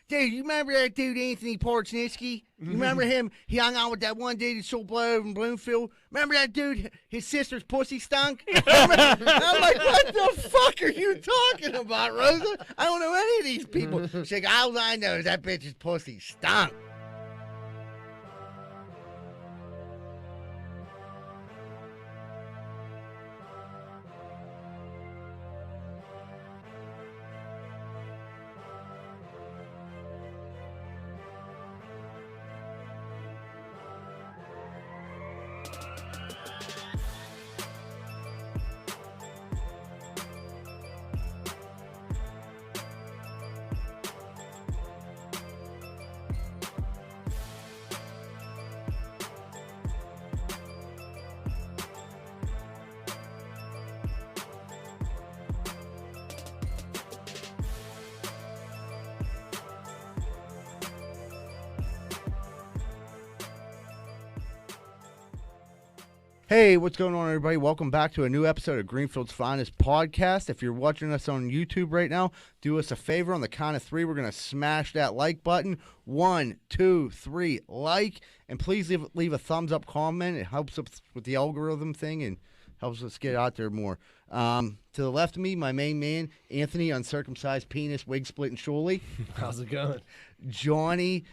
dude, you remember that dude Anthony Porchnitsky? You remember him? He hung out with that one dude at Soul Blow over in Bloomfield. Remember that dude? His sister's pussy stunk. I'm like, what the fuck are you talking about, Rosa? I don't know any of these people. She's like, all I know is that bitch's pussy stunk. Hey, what's going on, everybody? Welcome back to a new episode of Greenfield's Finest Podcast. If you're watching us on YouTube right now, do us a favor. On the count of three, we're going to smash that like button. 1, 2, 3, like. And please leave a thumbs up comment. It helps us with the algorithm thing and helps us get out there more. To the left of me, my main man, Anthony, uncircumcised penis, wig splitting Shuley. How's it going? Johnny,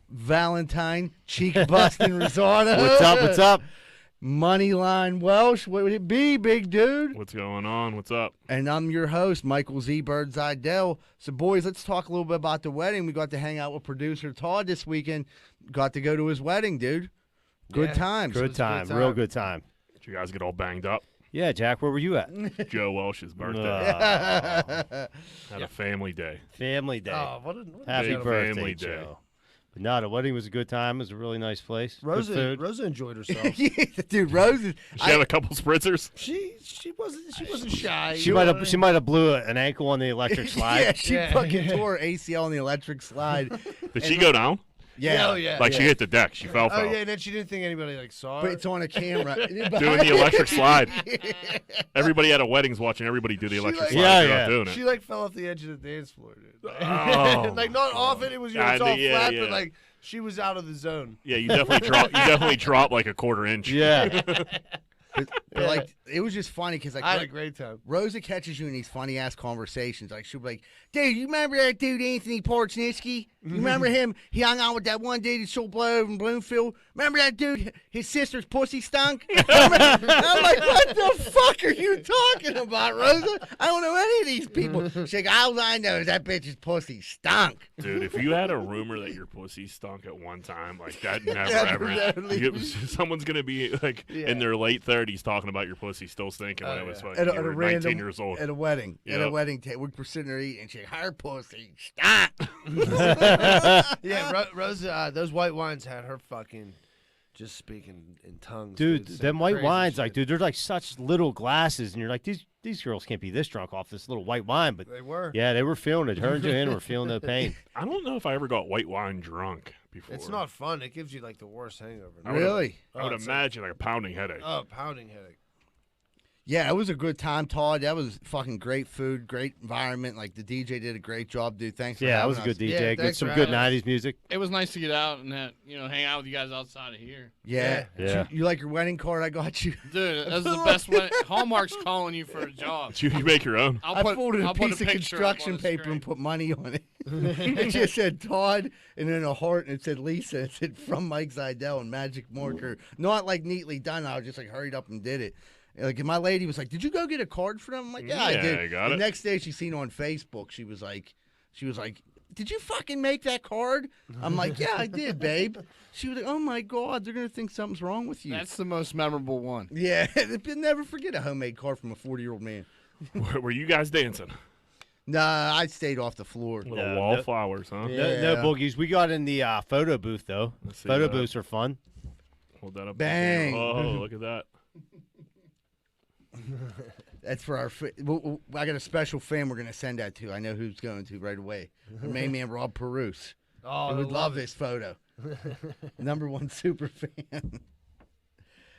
Valentine, cheek busting Rosado. What's up? What's up? Moneyline Welsh, what would it be, big dude? What's going on? What's up? And I'm your host, Michael Z. Birdseye Dell. So, boys, let's talk a little bit about the wedding. We got to hang out with producer Todd this weekend. Got to go to his wedding, dude. Good times. Good time. Real good time. Did you guys get all banged up? Yeah, Jack, where were you at? Joe Welsh's birthday. Had a family day. Family day. Oh, what Happy big birthday, family day. Joe. But no, the wedding was a good time. It was a really nice place. Good Rosa food. enjoyed herself. Yeah, dude, Rose is... Did she have a couple spritzers? she wasn't shy. She might have blew an ankle on the electric slide. Yeah, she fucking tore her ACL on the electric slide. Did she go down? Yeah. Oh, yeah. Like she hit the deck. She fell. Oh, yeah, and then she didn't think anybody saw But her. it's on a camera. Doing the electric slide. Everybody at a wedding's watching everybody do the electric slide. Yeah, You're yeah. not doing She it. fell off the edge of the dance floor, dude. Oh, like not off it. It was it's all yeah, flat, yeah. but like she was out of the zone. Yeah, you definitely dropped like a quarter inch. Yeah. But like, it was just funny because like I had a great time. Rosa catches you in these funny ass conversations. Like she'll be like, "Dude, you remember that dude Anthony Porchnitsky? You remember him? He hung out with that one dude at Soul Blow over in Bloomfield. Remember that dude? His sister's pussy stunk." I'm like, "What the fuck are you talking about, Rosa? I don't know any of these people." She's like, "All I know is that bitch's pussy stunk." Dude, if you had a rumor that your pussy stunk at one time, like that never Never ever. Someone's gonna be like in their late 30s talking about your pussy still stinking when it was fucking you were 19 years old. At a wedding. At a Yep. wedding we're sitting there eating, and she's like, "Her pussy stunk." Yeah, Rosa, those white wines had her fucking just speaking in tongues. Dude, Some them white crazy wines, shit. like, dude, they're like such little glasses, and you're like, these girls can't be this drunk off this little white wine. But They were. yeah, they were feeling it. Her and Joanna were feeling the pain. I don't know if I ever got white wine drunk before. It's not fun. It gives you like the worst hangover. Really? I would it's imagine like a pounding headache. Pounding headache. Yeah, it was a good time, Todd. That was fucking great food, great environment. Like, the DJ did a great job, dude. Thanks for Yeah, that having was a good us. DJ. Yeah, Good, thanks some for good having 90s music. It was nice to get out and hang out with you guys outside of here. Yeah. Yeah. You like your wedding card I got you? Dude, that's the best way. Hallmark's calling you for a job. You make your own. I folded a I'll put piece of picture up on construction the paper screen. and put money on it. It just said Todd and then a heart and it said Lisa. It said from Mike Zidell and magic marker. Not like neatly done. I was just like hurried up and did it. Like, and my lady was like, "Did you go get a card for them?" I'm like, "Yeah, I Yeah, did." I got the it. next day she seen on Facebook, she was like, "Did you fucking make that card?" I'm like, "Yeah, I did, babe." She was like, "Oh my God, they're gonna think something's wrong with you." That's the most memorable one. Yeah, never forget a homemade card from a 40-year-old man. Were you guys dancing? Nah, I stayed off the floor. Little No, wallflowers, huh? Yeah. No boogies. We got in the photo booth, though. Let's see Photo that. booths are fun. Hold that up. Bang. Oh, look at that. That's for our. I got a special fan we're gonna send that to. I know who's going to right away. Our main man Rob Perouse. Oh, He I would love this photo. #1 super fan.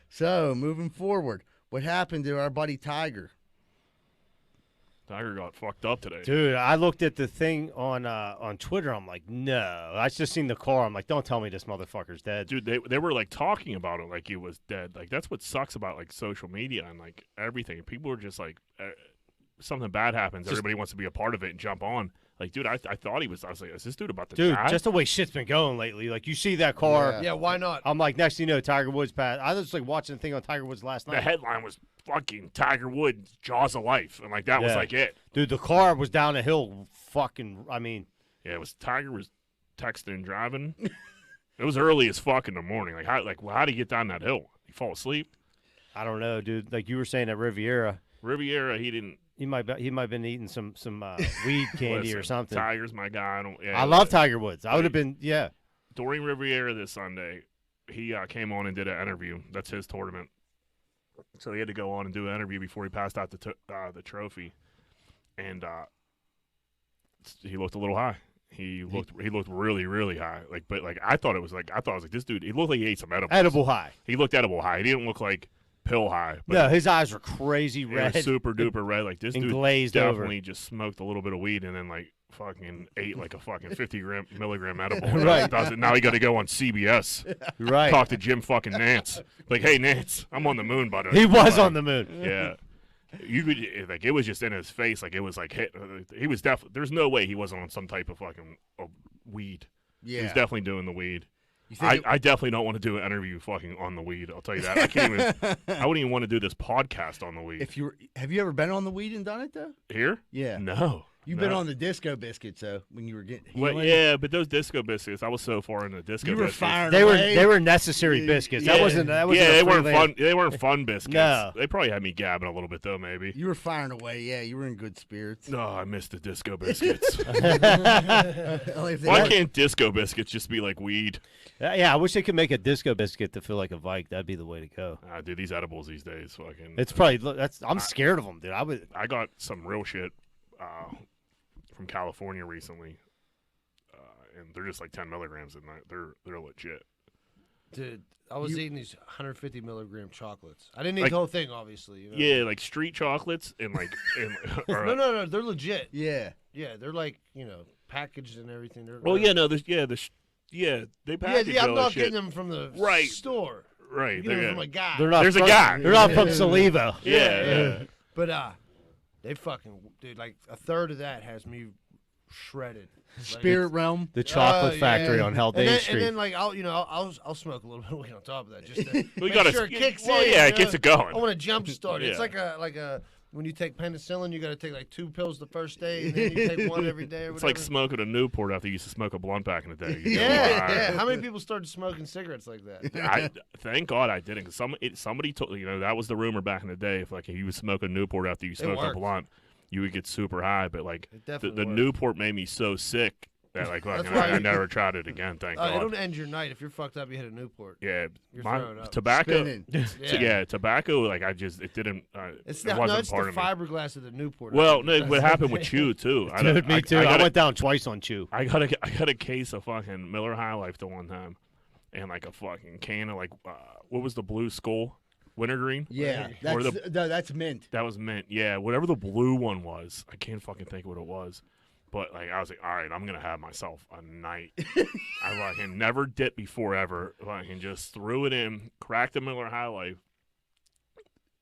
So moving forward, what happened to our buddy Tiger? Tiger got fucked up today. Dude, I looked at the thing on Twitter. I'm like, no. I just seen the car. I'm like, don't tell me this motherfucker's dead. Dude, they were like talking about it like he was dead. Like that's what sucks about like social media and like everything. People are just like, something bad happens, everybody wants to be a part of it and jump on. Like, dude, I thought he was. I was like, is this dude about to die? Dude, just the way shit's been going lately. Like, you see that car. Yeah, why not? I'm like, next thing you know, Tiger Woods passed. I was like watching the thing on Tiger Woods last night. The headline was fucking Tiger Woods, Jaws of Life, and like that was like it. Dude, the car was down a hill. Fucking, I mean, yeah, it was Tiger was texting and driving. It was early as fuck in the morning. Like, how did he get down that hill? He fall asleep? I don't know, dude. Like you were saying at Riviera, he didn't. He might have been eating some weed candy or something. Tiger's my guy. I love Tiger Woods. I would have been during Riviera this Sunday. He came on and did an interview. That's his tournament. So he had to go on and do an interview before he passed out the trophy, and he looked a little high. He looked really, really high. But I thought it was like this dude. He looked like he ate some edibles. Edible high. He looked edible high. He didn't look like pill high. But no, his eyes were crazy red, super duper red. Like this dude glazed definitely over. just smoked a little bit of weed and then like fucking ate like a fucking 50 milligram edible. Right. Now he got to go on CBS. Right. Talk to Jim fucking Nance. Like, hey Nance, I'm on the moon, buddy. He was on the moon. Yeah. You could like it was just in his face, like it was like hit. He was definitely. There's no way he wasn't on some type of fucking weed. Yeah, he was definitely doing the weed. I definitely don't want to do an interview fucking on the weed. I'll tell you that. I can't even. I wouldn't even want to do this podcast on the weed. Have you ever been on the weed and done it though? Here? Yeah. No. You've been on the disco biscuits though when you were getting. Well, yeah, but those disco biscuits, I was so far in the disco. You were biscuits. firing. They were necessary biscuits. Yeah. That wasn't. They weren't fun. They weren't fun biscuits. No. They probably had me gabbing a little bit though. Maybe. You were firing away. Yeah, you were in good spirits. No, I missed the disco biscuits. Why Why can't disco biscuits just be like weed? Yeah, I wish they could make a disco biscuit to feel like a Vike. That'd be the way to go. Dude, these edibles these days, fucking. It's probably I'm scared of them, dude. I got some real shit from California recently, and they're just like 10 milligrams, and they're legit. Dude, I was eating these 150 milligram chocolates. I didn't eat the whole thing, obviously. You know? Yeah, like street chocolates and like. No, they're legit. Yeah, they're like packaged and everything. They package. Yeah, I'm not getting them from the store. Right, I'm getting them from a guy. There's a guy. They're not from Saliva. Yeah. But they fucking dude, like a third of that has me shredded. Spirit Realm, the chocolate factory on Haldane Street. And then like I'll smoke a little bit of weed on top of that just to we make sure it kicks in. Yeah, it gets it going. I want to jump start it. Yeah. It's like a when you take penicillin, you got to take like 2 pills the first day, and then you take one every day. Or it's whatever. like smoking a Newport after you used to smoke a blunt back in the day. Yeah. How many people started smoking cigarettes like that? Thank God I didn't. Cause somebody told that was the rumor back in the day. If you was smoking Newport after you smoked a blunt, you would get super high. But like the Newport made me so sick that I never tried it again. Thank God. It'll end your night if you're fucked up. You hit a Newport. Yeah, you're throwing up. Tobacco. Tobacco. Like it didn't. It's it wasn't it's part the of me. fiberglass of the Newport. Well, no, what happened with Chew too? Dude, me too. I went down twice on Chew. I got a case of fucking Miller High Life the one time, and like a fucking can of what was the Blue Skull? Wintergreen? Yeah, that's mint. That was mint. Yeah, whatever the blue one was, I can't fucking think what it was. But I was like, all right, I'm gonna have myself a night. I fucking never dipped before ever. Fucking just threw it in, cracked a Miller High Life.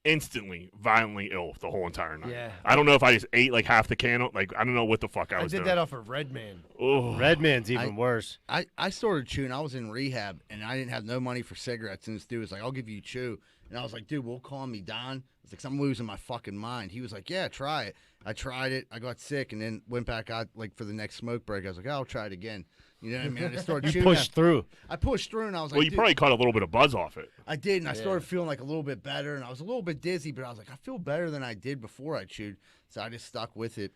Instantly, violently ill the whole entire night. Yeah. I don't know if I just ate like half the can. I don't know what the fuck I was doing. I did that off of Red Man. Oh. Red Man's even worse. I started chewing. I was in rehab, and I didn't have no money for cigarettes. And this dude was like, I'll give you chew. And I was like, dude, we'll call me Don. It's like, I'm losing my fucking mind. He was like, yeah, try it. I tried it. I got sick, and then went back out for the next smoke break. I was like, I'll try it again. You know what I mean? I just started chewing. Pushed through. I pushed through, and I was like, well, you probably caught a little bit of buzz off it. I did, and I started feeling like a little bit better, and I was a little bit dizzy, but I was like, I feel better than I did before I chewed, so I just stuck with it.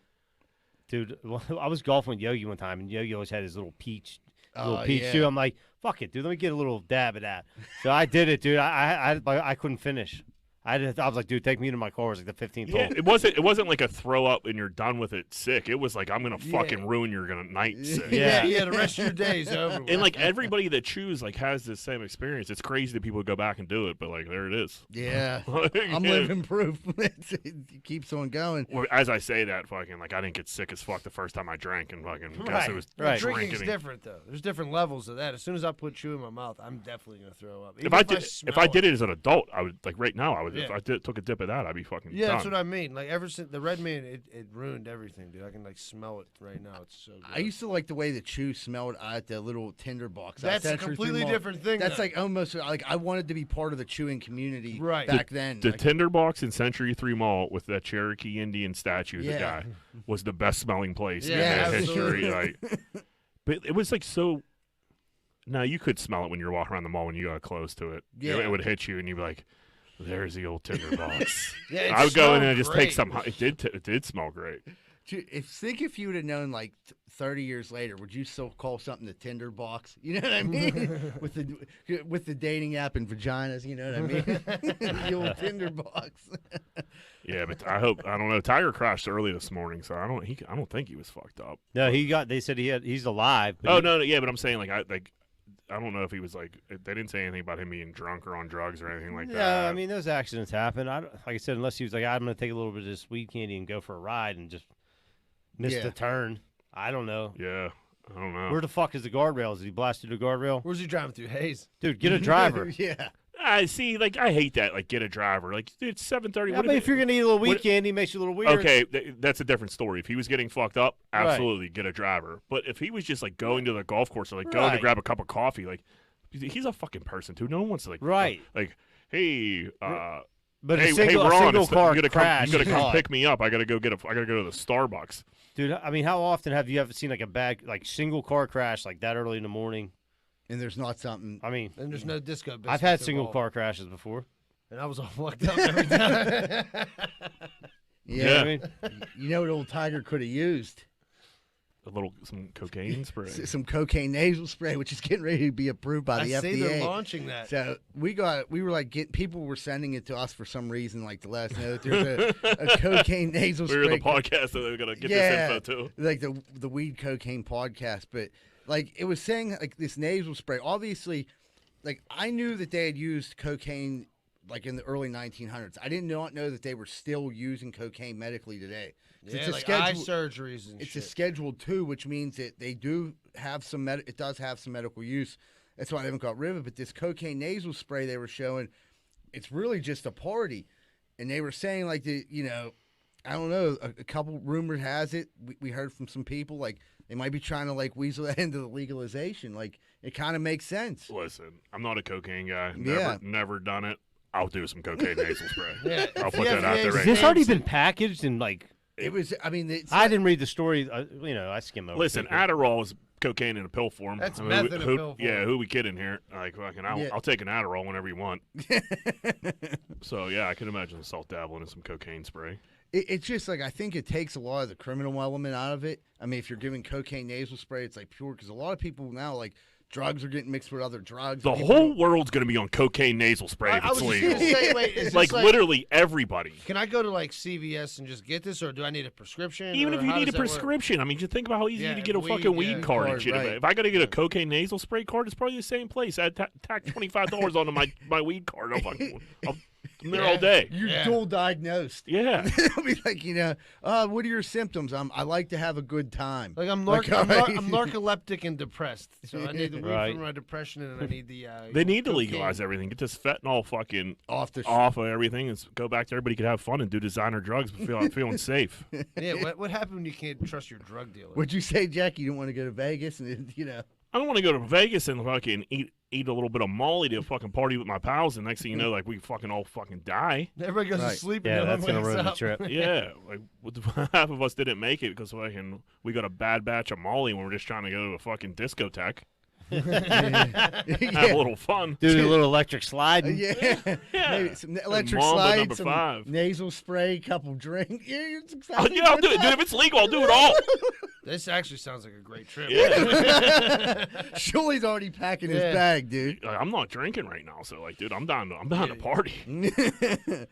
Dude, I was golfing with Yogi one time, and Yogi always had his little peach yeah. chew. I'm like, fuck it, dude, let me get a little dab of that. So I did it, dude. I couldn't finish. I was like, dude, take me to my car. It was like the 15th Yeah, hole. it wasn't like a throw up and you're done with it sick. It was like I'm gonna fucking ruin your night sick. Yeah. Yeah, the rest of your day's over. with. And like everybody that chews like has the same experience. It's crazy that people would go back and do it, but like there it is. Yeah. Like, I'm yeah. living proof. It keeps on going. Well, as I say that, fucking like I didn't get sick as fuck the first time I drank, and fucking guess it was Right. Drinking's drinking. different though. There's different levels of that. As soon as I put chew in my mouth, I'm definitely gonna throw up. If Even I smell did it as an adult, I would like right now. I would if Yeah. I took a dip of that, I'd be fucking Yeah, done. that's what I mean. Like ever since the Red Man, it ruined everything, dude. I can like smell it right now. It's so good. I used to like the way the chew smelled at the little tinder box. That's a Century completely Mall. different thing. That's though. like almost like I wanted to be part of the chewing community Right. back then. The Like, Tinderbox in Century 3 Mall with that Cherokee Indian statue, the Yeah. guy, was the best smelling place Yeah, in history. absolutely. Like, but it was like so. Now you could smell it when you're walking around the mall when you got close to it. Yeah. It would hit you, and you'd be like, "There's the old Tinderbox." Yeah, it I would go in smelled there and just great. take some. It did smell great. Think if you would have known like 30 years later, would you still call something the Tinder box? You know what I mean? with the dating app and vaginas, you know what I mean? The old Tinder box. Yeah, but I don't know. Tiger crashed early this morning, so I don't think he was fucked up. No, they said he's alive. But Oh no, yeah, but I'm saying I don't know if he was like they didn't say anything about him being drunk or on drugs or anything like that. Yeah, I mean those accidents happen. Like I said, unless he was like, I'm going to take a little bit of this weed candy and go for a ride and just miss Yeah. the turn. I don't know. Yeah, I don't know. Where the fuck is the guardrail? Is he blasted the guardrail? Where's he driving through? Hayes. Dude, get a driver. Yeah. I see. Like I hate that. Like get a driver. Like dude, it's 7:30. Yeah, but if you're going to eat a little weed what- candy, it makes you a little weird. Okay, that's a different story. If he was getting fucked up, Right. absolutely get a driver. But if he was just like going to the golf course or like going to Right. grab a cup of coffee, like he's a fucking person too. No one wants to like Right. Like hey, But hey, a single Ron, car you gotta crash. come God. pick me up. I gotta go to the Starbucks. Dude, I mean, how often have you ever seen like a bad single car crash like that early in the morning? And there's not something. I mean, And there's no disco. I've had biscuits single involved. car crashes before. and I was all fucked up every time. You know what I mean? You know what old Tiger could have used? Some cocaine spray. Some cocaine nasal spray, which is getting ready to be approved by I the see they're FDA. launching that. So we were like people were sending it to us for some reason, like to let us know that there's a cocaine nasal We were spray. the podcast, so they're gonna get Yeah. this info too. Like the weed cocaine podcast, but like it was saying like this nasal spray. Obviously, like I knew that they had used cocaine like in the early 1900s. I did not know that they were still using cocaine medically today. Yeah, It's a like eye schedule- surgeries and It's shit. a Schedule 2, which means that they do have some it does have some medical use. That's why they haven't got rid of it. But this cocaine nasal spray they were showing, it's really just a party. And they were saying like I don't know, a couple rumor has it. We heard from some people like they might be trying to like weasel that into the legalization. Like it kind of makes sense. Listen, I'm not a cocaine guy. Yeah. Never done it. I'll do some cocaine nasal spray. Yeah, I'll if put the that out FDA there Has right this now. already been packaged and like? It was. I mean, I didn't read the story. I skim over. Listen, quickly. Adderall is cocaine in a pill form. That's I mean, meth in a pill Yeah, form. who we kidding here? Like, fucking, Yeah. I'll take an Adderall whenever you want. So yeah, I can imagine salt dabbling in some cocaine spray. It's just like I think it takes a lot of the criminal element out of it. I mean, if you're giving cocaine nasal spray, it's like pure because a lot of people now like drugs are getting mixed with other drugs. The People- whole world's gonna be on cocaine nasal spray if I it's was just legal. gonna say, wait, is Like this literally everybody. Can I go to like CVS and just get this, or do I need a prescription? Even or if you how need a does that work? prescription, I mean, just think about how easy Yeah, to get a weed, fucking weed yeah. card and Card, shit. right. If I got to get a cocaine nasal spray card, it's probably the same place. I tack $25 onto my weed card. I'm there all day. You're Yeah. dual diagnosed. Yeah. They'll be like, what are your symptoms? I like to have a good time. Like I'm Like, I'm alright. narcoleptic and depressed, so I need the weed Right. for my depression, and I need the. They need to cocaine. legalize everything. Get this fentanyl fucking off the off of everything and go back to everybody could have fun and do designer drugs but feeling safe. Yeah, what happened when you can't trust your drug dealer? Would you say, Jack, you don't want to go to Vegas and I don't want to go to Vegas and fucking eat a little bit of Molly to fucking party with my pals, and next thing you know, like we fucking all fucking die. Everybody goes Right. to sleep. Yeah, and no that's one gonna wakes ruin the up. trip. Yeah, like half of us didn't make it because fucking we got a bad batch of Molly when we're just trying to go to a fucking discotheque. Have a little fun. Do a little electric slide. Yeah. Maybe some electric Mamba slide, number some 5. nasal spray, couple drinks. Yeah, it's Oh, exciting. yeah, I'll do it. Dude, if it's legal, I'll do it all. This actually sounds like a great trip. Yeah. Shuley's already packing his bag, dude. I'm not drinking right now, so like, dude, I'm down to party.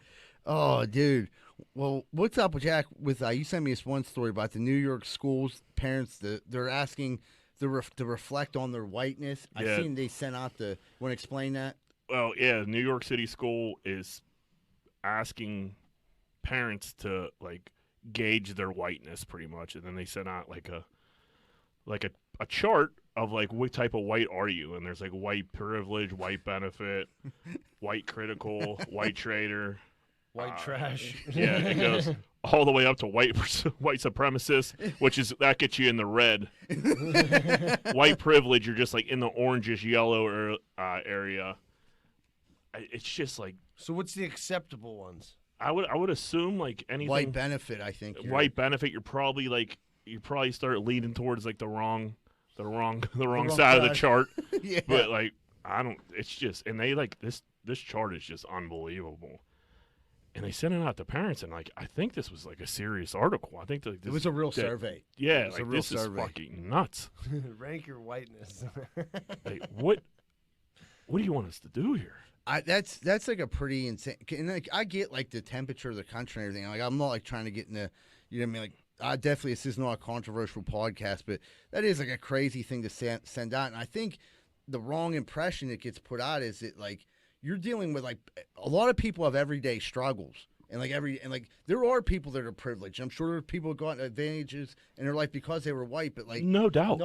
Oh, dude. Well, what's up with Jack? With you sent me this one story about the New York schools parents. They're asking to reflect on their whiteness. Yeah. I seen they sent out the. Want to explain that? Well, yeah, New York City school is asking parents to like gauge their whiteness pretty much, and then they sent out like a chart of like what type of white are you, and there's like white privilege, white benefit, white critical, white traitor, White trash. yeah, it goes all the way up to white supremacist, which is that gets you in the red. White privilege, you're just like in the orangish yellow area. It's just like, So what's the acceptable ones? I would assume like anything White benefit, I think. white benefit. You're probably like you probably start leaning towards like the wrong side of the chart. Yeah. But like I don't. It's just and they like this chart is just unbelievable. And they sent it out to parents, and like I think this was like a serious article. I think like, this It was a real survey. Yeah, was a like real this survey. is fucking nuts. Rank your whiteness. Like what do you want us to do here? That's like a pretty insane. And like I get like the temperature of the country and everything. Like I'm not like trying to get in the, you know what I mean? Like I definitely this is not a controversial podcast, but that is like a crazy thing to send out. And I think the wrong impression that gets put out is that like you're dealing with like a lot of people have everyday struggles. And like there are people that are privileged. I'm sure there are people who got advantages in their life because they were white, but like No doubt.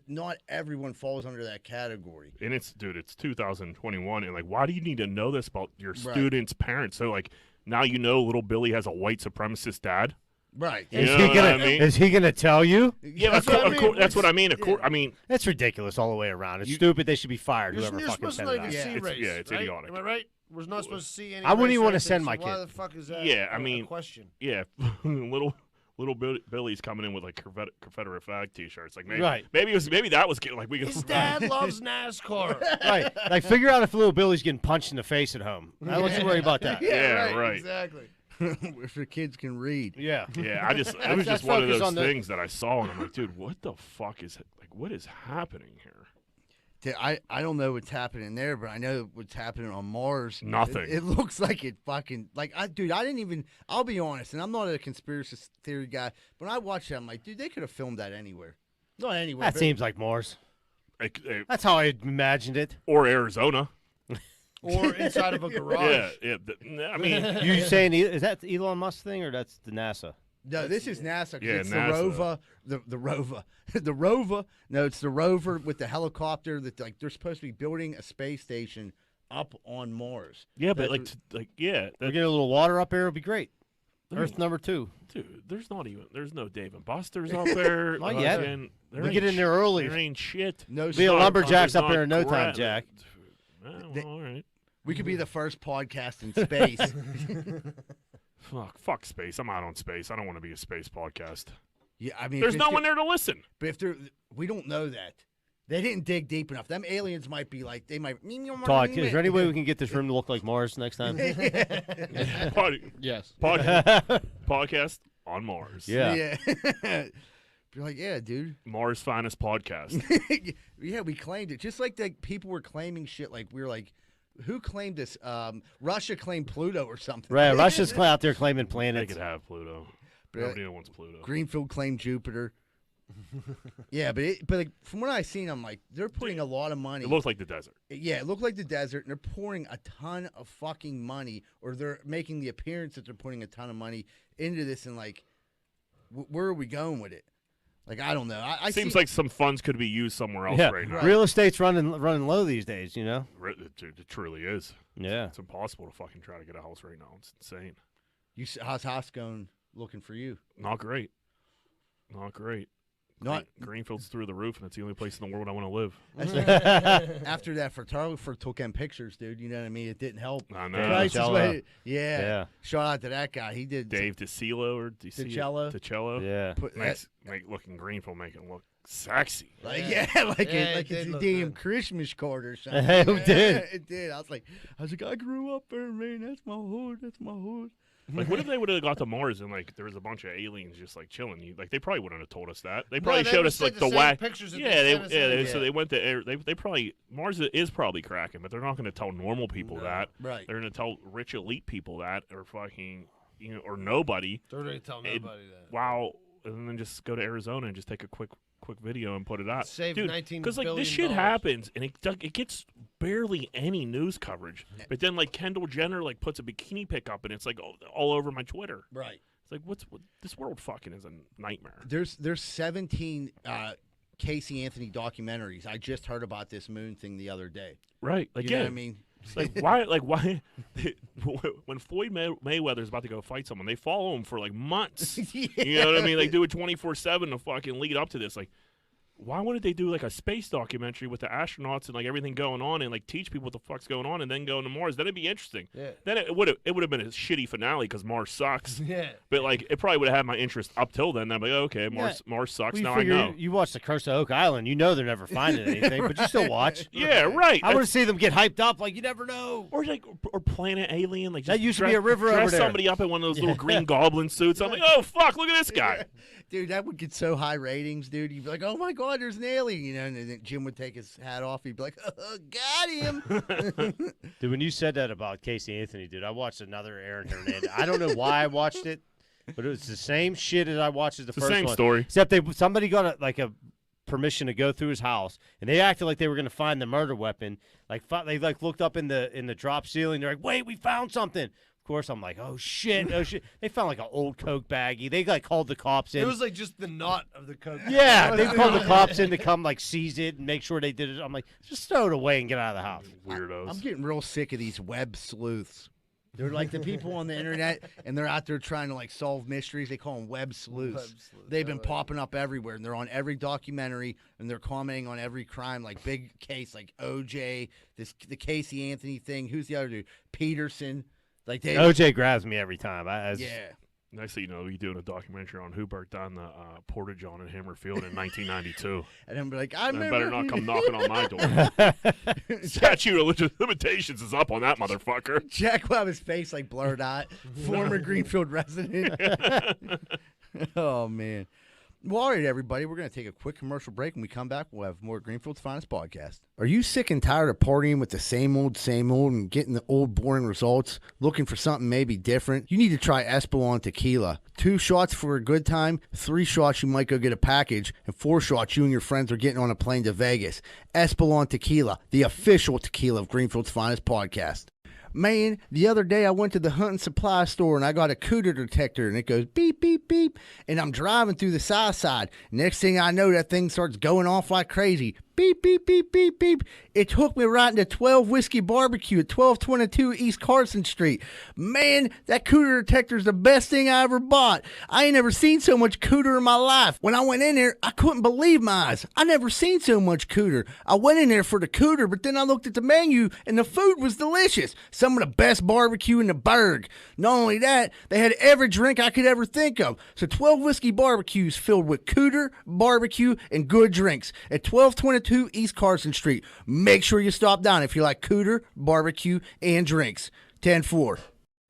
not everyone falls under that category. And it's 2021, and like, why do you need to know this about your students' parents? So like, now you know little Billy has a white supremacist dad. Right. You know what I mean? Is he gonna tell you? Yeah, That's what I mean. that's what I mean. I mean, That's ridiculous all the way around. It's stupid. They should be fired. You're Whoever fucking supposed to sent not it even out. Yeah. see It's- race. yeah, it's right? idiotic. Am I right? We're not supposed to see any. I wouldn't race even or wanna anything, send my so Why kid. the fuck is that? Yeah, I a mean- question. yeah, little Billy's coming in with like Confederate flag T-shirts. Like maybe, Right. maybe that was getting like we His could. dad loves NASCAR. Right. Like, figure out if little Billy's getting punched in the face at home. I don't you worry about that. Yeah, right. Exactly. If the kids can read. Yeah. Yeah, it was That's just one of focus those on the- things that I saw, and I'm like, dude, what the fuck is like? What is happening here? I don't know what's happening there, but I know what's happening on Mars. Nothing. It looks like it fucking I didn't even. I'll be honest, and I'm not a conspiracy theory guy. When I watched that, I'm like, dude, they could have filmed that anywhere. Not anywhere. That but- seems like Mars. Like, That's how I imagined it. or Arizona. Or inside of a garage. Yeah. I mean, You saying is that the Elon Musk thing or that's the NASA? No, this is NASA. 'Cause Yeah, it's NASA. the rover. The rover. The rover. No, it's the rover with the helicopter that like they're supposed to be building a space station up on Mars. yeah, but That- yeah, We get a little water up there, it'll be great. Earth number 2. dude. There's no Dave and Buster's up there. Not yet. Fucking- there We ain't get in there early. There ain't shit. No, Be a stop. lumberjacks There's up there in no not time, crap. Jack. Well, all right. We could be the first podcast in space. Fuck space. I'm out on space. I don't want to be a space podcast. Yeah, I mean, There's if no it's- one there to listen. But if they're, we don't know that. They didn't dig deep enough. Them aliens might be like, they might. Todd, is there any way we can get this room to look like Mars next time? Yes. Podcast on Mars. Yeah. Yeah. Be like, yeah, dude. Mars' finest podcast. Yeah, we claimed it. Just like the people were claiming shit. Like we were like, who claimed this? Russia claimed Pluto or something. Right, Russia's out there claiming They planets. could have Pluto. But, Nobody wants Pluto. Greenfield claimed Jupiter. Yeah, but like, from what I've seen, I'm like, they're putting a lot of money. It looks like the desert. Yeah, it looked like the desert, and they're pouring a ton of fucking money, or they're making the appearance that they're putting a ton of money into this, and like, where are we going with it? Like, I don't know. I Seems see, like some funds could be used somewhere else Yeah, right now. real estate's running low these days. You know. It truly is. Yeah. It's impossible to fucking try to get a house right now. It's insane. how's house going looking for you? Not great. Not great. Not Greenfield's through the roof, and it's the only place in the world I want to live. after that photographer took them pictures, dude. You know what I mean? It didn't help. I know. Price is Ticello. way- yeah. Yeah. Shout out to that guy. He did Dave DiCillo or Ticello. Ticello. Yeah. Put, Nice, looking Greenfield, making look sexy. Like Yeah. like Yeah, like it it's did a look damn good. Christmas card or something. It did. It did. I was like, I grew up there, man. That's my hood. That's my hood. Like, what if they would have got to Mars and like there was a bunch of aliens just like chilling? Like they probably wouldn't have told us that. They probably showed us like the whack. pictures. That Yeah, they sent us in. so they went to air. They probably Mars is probably cracking, but they're not going to tell normal people that. Right. They're going to tell rich elite people that, or fucking or nobody. They're going to tell nobody that. Wow, and then just go to Arizona and just take a quick video and put it out. Save Dude, $19 because like this shit billion. happens and it gets barely any news coverage. But then like Kendall Jenner like puts a bikini pic up and it's like all over my Twitter. Right. It's like what this world fucking is a nightmare. There's 17 Casey Anthony documentaries. I just heard about this moon thing the other day. Right. Like You know yeah. what I mean? Like why when Floyd Mayweather's about to go fight someone, they follow him for like months. Yeah. You know what I mean? Like do it 24/7 to fucking lead up to this. Like why wouldn't they do like a space documentary with the astronauts and like everything going on and like teach people what the fuck's going on and then go into Mars? Then it'd be interesting. Yeah. Then it would have been a shitty finale because Mars sucks. Yeah. But like it probably would have had my interest up till then. I'm like, oh, okay, Mars sucks. Well, you Now I figure know. You watch the Curse of Oak Island. You know they're never finding anything, but you still watch. Yeah, right. I want to see them get hyped up. Like, you never know. Or like or Planet Alien, like That just used to be a river dress over there. somebody up in one of those little green goblin suits. I'm like, oh fuck, look at this guy. Dude, that would get so high ratings, dude. You'd be like, oh my God, there's an alien, you know, and then Jim would take his hat off. He'd be like, oh, got him. Dude, when you said that about Casey Anthony, dude, I watched another Aaron Hernandez. I don't know why I watched it, but it was the same shit as I watched as the It's the first same one. story. Except somebody got a permission to go through his house, and they acted like they were going to find the murder weapon. Like they looked up in the drop ceiling. They're like, wait, we found something. Of course, I'm like, oh shit. They found like an old Coke baggie. They like called the cops in. It was like just the knot of the coke. Yeah, they called the cops in to come like seize it and make sure they did it. I'm like, just throw it away and get out of the house. Weirdos. I'm getting real sick of these web sleuths. They're like the people on the internet, and they're out there trying to like solve mysteries. They call them web sleuths. Web sleuths, They've been I like it. popping up everywhere, and they're on every documentary, and they're commenting on every crime, like big case, like OJ, the Casey Anthony thing. Who's the other dude? Peterson. Like they, OJ grabs me every time. yeah. Next thing you know, you're doing a documentary on who burnt down the portage on in Hammerfield in 1992. And I'm like, I And remember. better not come knocking on my door. Statute of limitations is up on that motherfucker. Jack will have his face like blurred out. Former Greenfield resident. Oh man. Well, all right, everybody. We're going to take a quick commercial break. When we come back, we'll have more Greenfield's Finest podcast. Are you sick and tired of partying with the same old, and getting the old, boring results? Looking for something maybe different? You need to try Espolon Tequila. 2 shots for a good time, 3 shots you might go get a package, and 4 shots you and your friends are getting on a plane to Vegas. Espolon Tequila, the official tequila of Greenfield's Finest podcast. Man, the other day I went to the hunting supply store and I got a cooter detector and it goes beep, beep, beep. And I'm driving through the south side. Next thing I know, that thing starts going off like crazy. Beep, beep, beep, beep, beep. It took me right into 12 Whiskey Barbecue at 1222 East Carson Street. Man, that cooter detector is the best thing I ever bought. I ain't never seen so much cooter in my life. When I went in there, I couldn't believe my eyes. I never seen so much cooter. I went in there for the cooter, but then I looked at the menu and the food was delicious. Some of the best barbecue in the burg. Not only that, they had every drink I could ever think of. So 12 Whiskey Barbecues filled with cooter, barbecue, and good drinks at 1222 East Carson Street. Make sure you stop down if you like cooter, barbecue, and drinks. 10-4.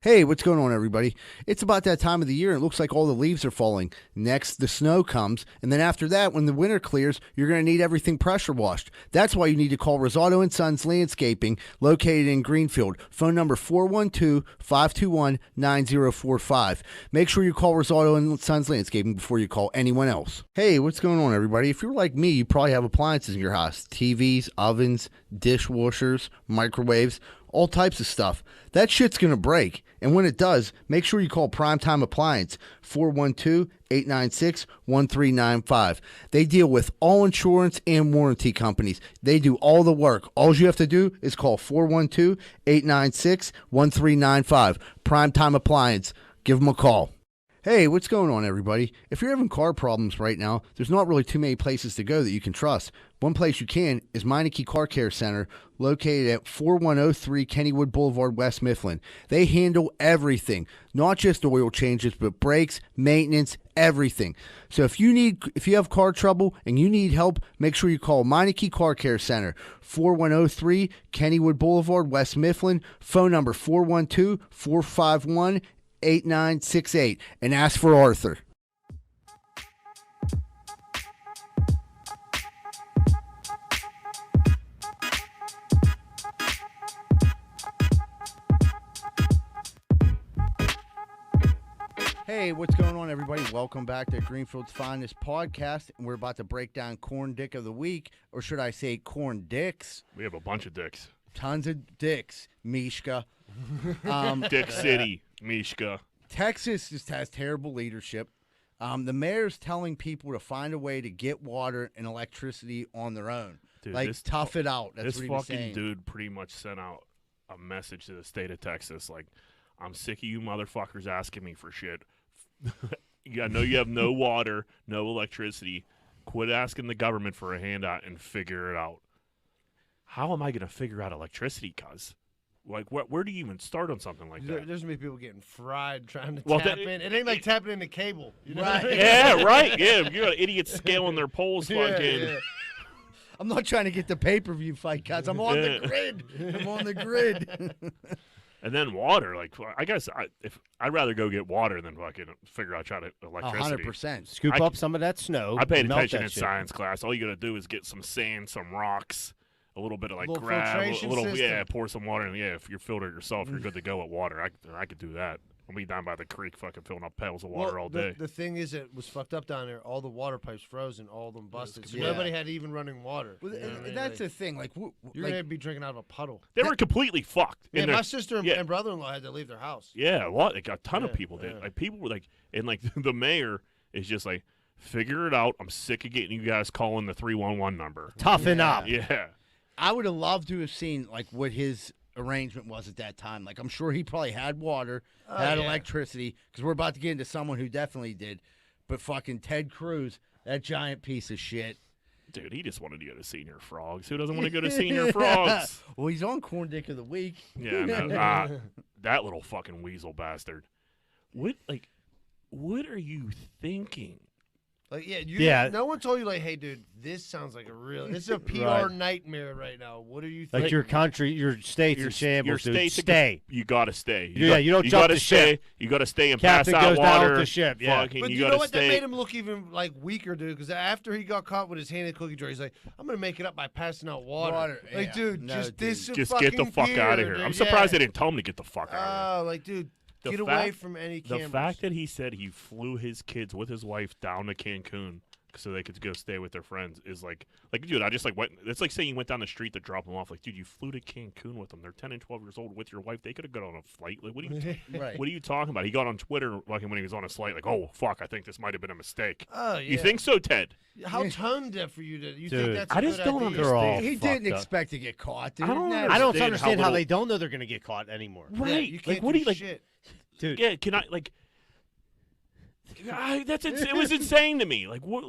Hey, what's going on, everybody? It's about that time of the year, and it looks like all the leaves are falling. Next, the snow comes, and then after that, when the winter clears, you're going to need everything pressure washed. That's why you need to call Rosado & Sons Landscaping, located in Greenfield. Phone number 412-521-9045. Make sure you call Rosado & Sons Landscaping before you call anyone else. Hey, what's going on, everybody? If you're like me, you probably have appliances in your house. TVs, ovens, dishwashers, microwaves, all types of stuff. That shit's going to break. And when it does, make sure you call Primetime Appliance, 412-896-1395. They deal with all insurance and warranty companies. They do all the work. All you have to do is call 412-896-1395. Primetime Appliance. Give them a call. Hey, what's going on, everybody? If you're having car problems right now, there's not really too many places to go that you can trust. One place you can is Meineke Car Care Center, located at 4103 Kennywood Boulevard, West Mifflin. They handle everything, not just oil changes, but brakes, maintenance, everything. So if you have car trouble and you need help, make sure you call Meineke Car Care Center, 4103 Kennywood Boulevard, West Mifflin. Phone number 412-451-8968, and ask for Arthur. Hey, what's going on, everybody? Welcome back to Greenfield's Finest Podcast, and we're about to break down Corn Dick of the Week, or should I say Corn Dicks? We have a bunch of dicks. Tons of dicks, Mishka. Dick City, Mishka. Texas just has terrible leadership. The mayor's telling people to find a way to get water and electricity on their own. Dude, tough it out. That's this what he was fucking saying. dude pretty much sent out a message to the state of Texas, like, I'm sick of you motherfuckers asking me for shit. I know you have no water, no electricity. Quit asking the government for a handout and figure it out. How am I going to figure out electricity, cuz? Like, where do you even start on something like that? There's going to be people getting fried trying to tap in. It ain't like tapping into cable. You know Right. what I mean? Yeah, right. Yeah, you got idiots scaling their poles fucking. Yeah. I'm not trying to get the pay-per-view fight, guys. I'm on the grid. I'm on the grid. And then water, like, I guess I'd rather go get water than fucking figure out electricity. 100%. Scoop up some of that snow. I paid melt attention that in shit. science class. All you got to do is get some sand, some rocks, a little bit of like Little gravel, filtration a little system. pour some water in. Yeah, if you filter it yourself, you're good to go with water. I could do that. I'll be down by the creek, fucking filling up pails of water all day. The thing is, it was fucked up down there. All the water pipes froze and all of them busted. So Yeah. nobody had even running water. Well, You know what I mean? that's Like, the thing. Like, you're going to be drinking out of a puddle. They were completely fucked. Yeah, And they're- my sister yeah. and brother-in-law had to leave their house. Yeah, like a ton of Yeah, people did. yeah. Like people were like, and like the mayor is just like, figure it out. I'm sick of getting you guys calling the 311 number. Toughen up. Yeah. I would have loved to have seen like what his arrangement was at that time. Like, I'm sure he probably had water, had yeah. electricity, because we're about to get into someone who definitely did. But fucking Ted Cruz, that giant piece of shit. Dude, he just wanted to go to Senior Frogs. Who doesn't want to go to Senior Frogs? Well, he's on Corn Dick of the Week. Yeah, no, that little fucking weasel bastard. What are you thinking? Like, Yeah. no one told you, like, hey, dude, this sounds like this is a PR Right. nightmare right now. What are you Like thinking? your country, your state's in shambles, dude. state's Stay. You gotta stay. Yeah, you don't jump gotta the stay. ship. You gotta stay and Captain pass out goes down water. with the ship, yeah. Fucking, But you you know gotta what? stay. That made him look even like weaker, dude. Because after he got caught with his hand in the cookie jar, he's like, "I'm gonna make it up by passing out water." Like, yeah. dude, No, just dude. this. Just get the fuck out of here. I'm surprised they didn't tell him to get the fuck out of Oh, like, dude, The get fact- away from any here. cameras. The fact that he said he flew his kids with his wife down to Cancun so they could go stay with their friends is like, dude, I just like went. It's like saying you went down the street to drop them off. Like, dude, you flew to Cancun with them. They're 10 and 12 years old with your wife. They could have got on a flight. Like, what are you? Right. What are you talking about? He got on Twitter like when he was on a flight, like, oh fuck, I think this might have been a mistake. Oh, yeah. You think so, Ted? How tone deaf for you to? You think Dude, that's a I just good don't idea? understand. They're all He fucked didn't up. expect to get caught, dude. I don't Never. I don't understand how understand how little- they don't know they're going to get caught anymore. Yeah, Right. you Like, can't what do do you like? shit. Dude, Yeah, can I like? It was insane to me. Like what?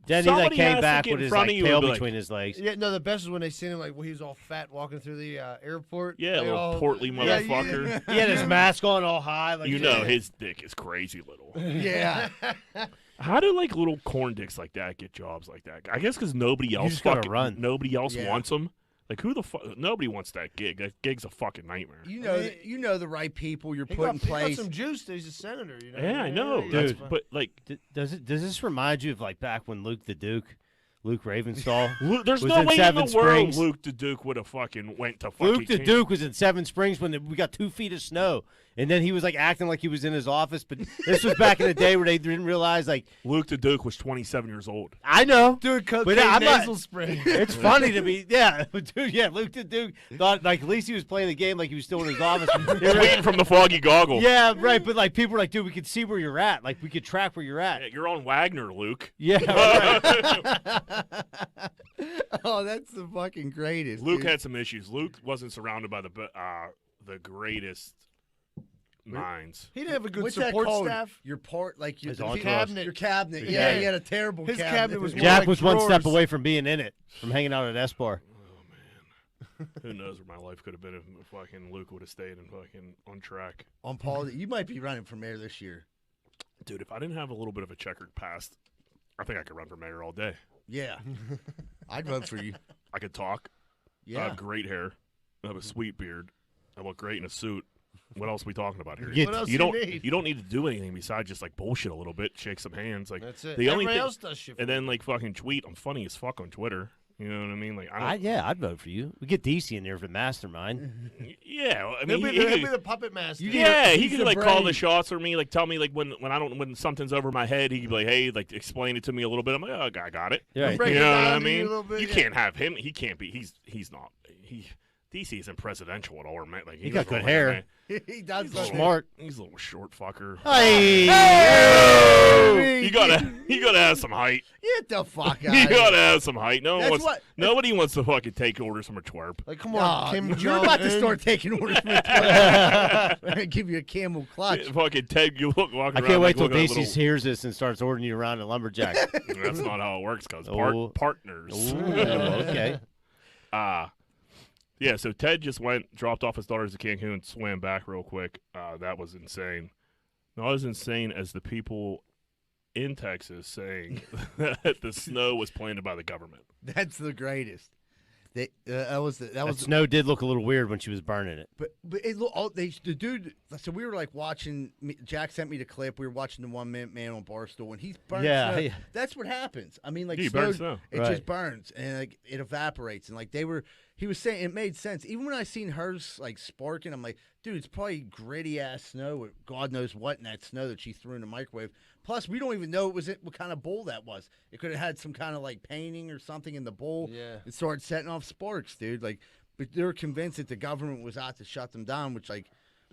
then he somebody has came to back get with in his front like of you and tail be like- between his legs. Yeah, no, the best is when they seen him like when he was all fat walking through the airport. Yeah, They little all- portly Yeah, you- motherfucker. He had his mask on all high. Like, You know his dick is crazy little. Yeah. How do like little corn dicks like that get jobs like that? I guess because nobody else just gotta fucking run. nobody else Yeah. wants them. Like who the fuck? Nobody wants that gig. That gig's a fucking nightmare. You know the right people you're He putting in got place. some juice. He's a senator. You know. Yeah, I know. Yeah, That's, that's fine. but like, Does this remind you of like back when Luke Ravenstall There's was no in way in Seven the world Springs? Luke the Duke would have fucking went to fucking. Luke the King- Duke was in Seven Springs when we got 2 feet of snow, and then he was like acting like he was in his office. But this was back in the day where they didn't realize. Like, Luke the Duke was 27 years old. I know, Dude, But cocaine I'm not- nasal spray. it's funny to me. Yeah, dude. Yeah, Luke the Duke thought like at least he was playing the game like he was still in his office. Tweeting from the foggy goggle. Yeah, right. But like people were like, dude, we could see where you're at. Like we could track where you're at. Yeah, you're on Wagner, Luke. Yeah. Right. Oh, that's the fucking greatest. Luke dude. had some issues. Luke wasn't surrounded by the greatest minds. He didn't have a good What's that support called? staff. Your part, like His the entourage. Cabinet. Your cabinet. His Yeah, cabinet. he had a terrible His cabinet. cabinet was more Jack like was one step drawers. away from being in it, from hanging out at S-Bar. Who knows where my life could have been if fucking Luke would have stayed and fucking on track. On Paul, you might be running for mayor this year. Dude, if I didn't have a little bit of a checkered past, I think I could run for mayor all day. Yeah, I'd vote for you. I could talk. I Yeah, have great hair. I have a sweet beard. I look great in a suit. What else are we talking about here? Yeah, What else you don't need? you don't need to do anything besides just like bullshit a little bit, shake some hands, like That's it. the only Everybody thing, else does shit. and then like fucking tweet. I'm funny as fuck on Twitter. You know what I mean? Like I don't. I'd vote for you. We get DC in there for the mastermind. Yeah, I He'll mean, be, he he'll could- be the puppet master. yeah, he he's could the like call the brain. shots for me, like tell me like when something's over my head, he could be like, hey, like explain it to me a little bit. I'm like, oh, I got it. Yeah, Break You it know what down I to you a mean? little bit, You yeah. can't have him. He can't be. He's not. DC isn't presidential at all, man. Like He got doesn't good look hair. like a man. he does. He's look Smart. He's a little short fucker. Hey! You gotta have some height. Get the fuck out. You gotta have some height. Nobody wants to fucking take orders from a twerp. Like, come on, Oh, Kim you're Jong about to Un. start taking orders from I'm gonna give you a camel clutch. Fucking Ted, you look walking I around. can't wait like till looking at DC little- hears this and starts ordering you around in lumberjack. That's not how it works, cause Oh. partners. Ooh, okay. Yeah, so Ted just dropped off his daughters to Cancun, swam back real quick. That was insane. Not as insane as the people in Texas saying that the snow was planted by the government. That's the greatest. That was That snow did look a little weird when she was burning it. But the dude. So we were like watching. Jack sent me the clip. We were watching the 1 Minute Man on Barstool, and he's burning. Yeah, snow. yeah. That's what happens. I mean, like He snow, burns snow. it Right. just burns and like it evaporates, and like he was saying it made sense. Even when I seen hers like sparking, I'm like, dude, it's probably gritty ass snow with God knows what in that snow that she threw in the microwave. Plus, we don't even know what kind of bowl that was. It could have had some kind of like painting or something in the bowl. Yeah. It started setting off sparks, dude. Like, but they were convinced that the government was out to shut them down, which like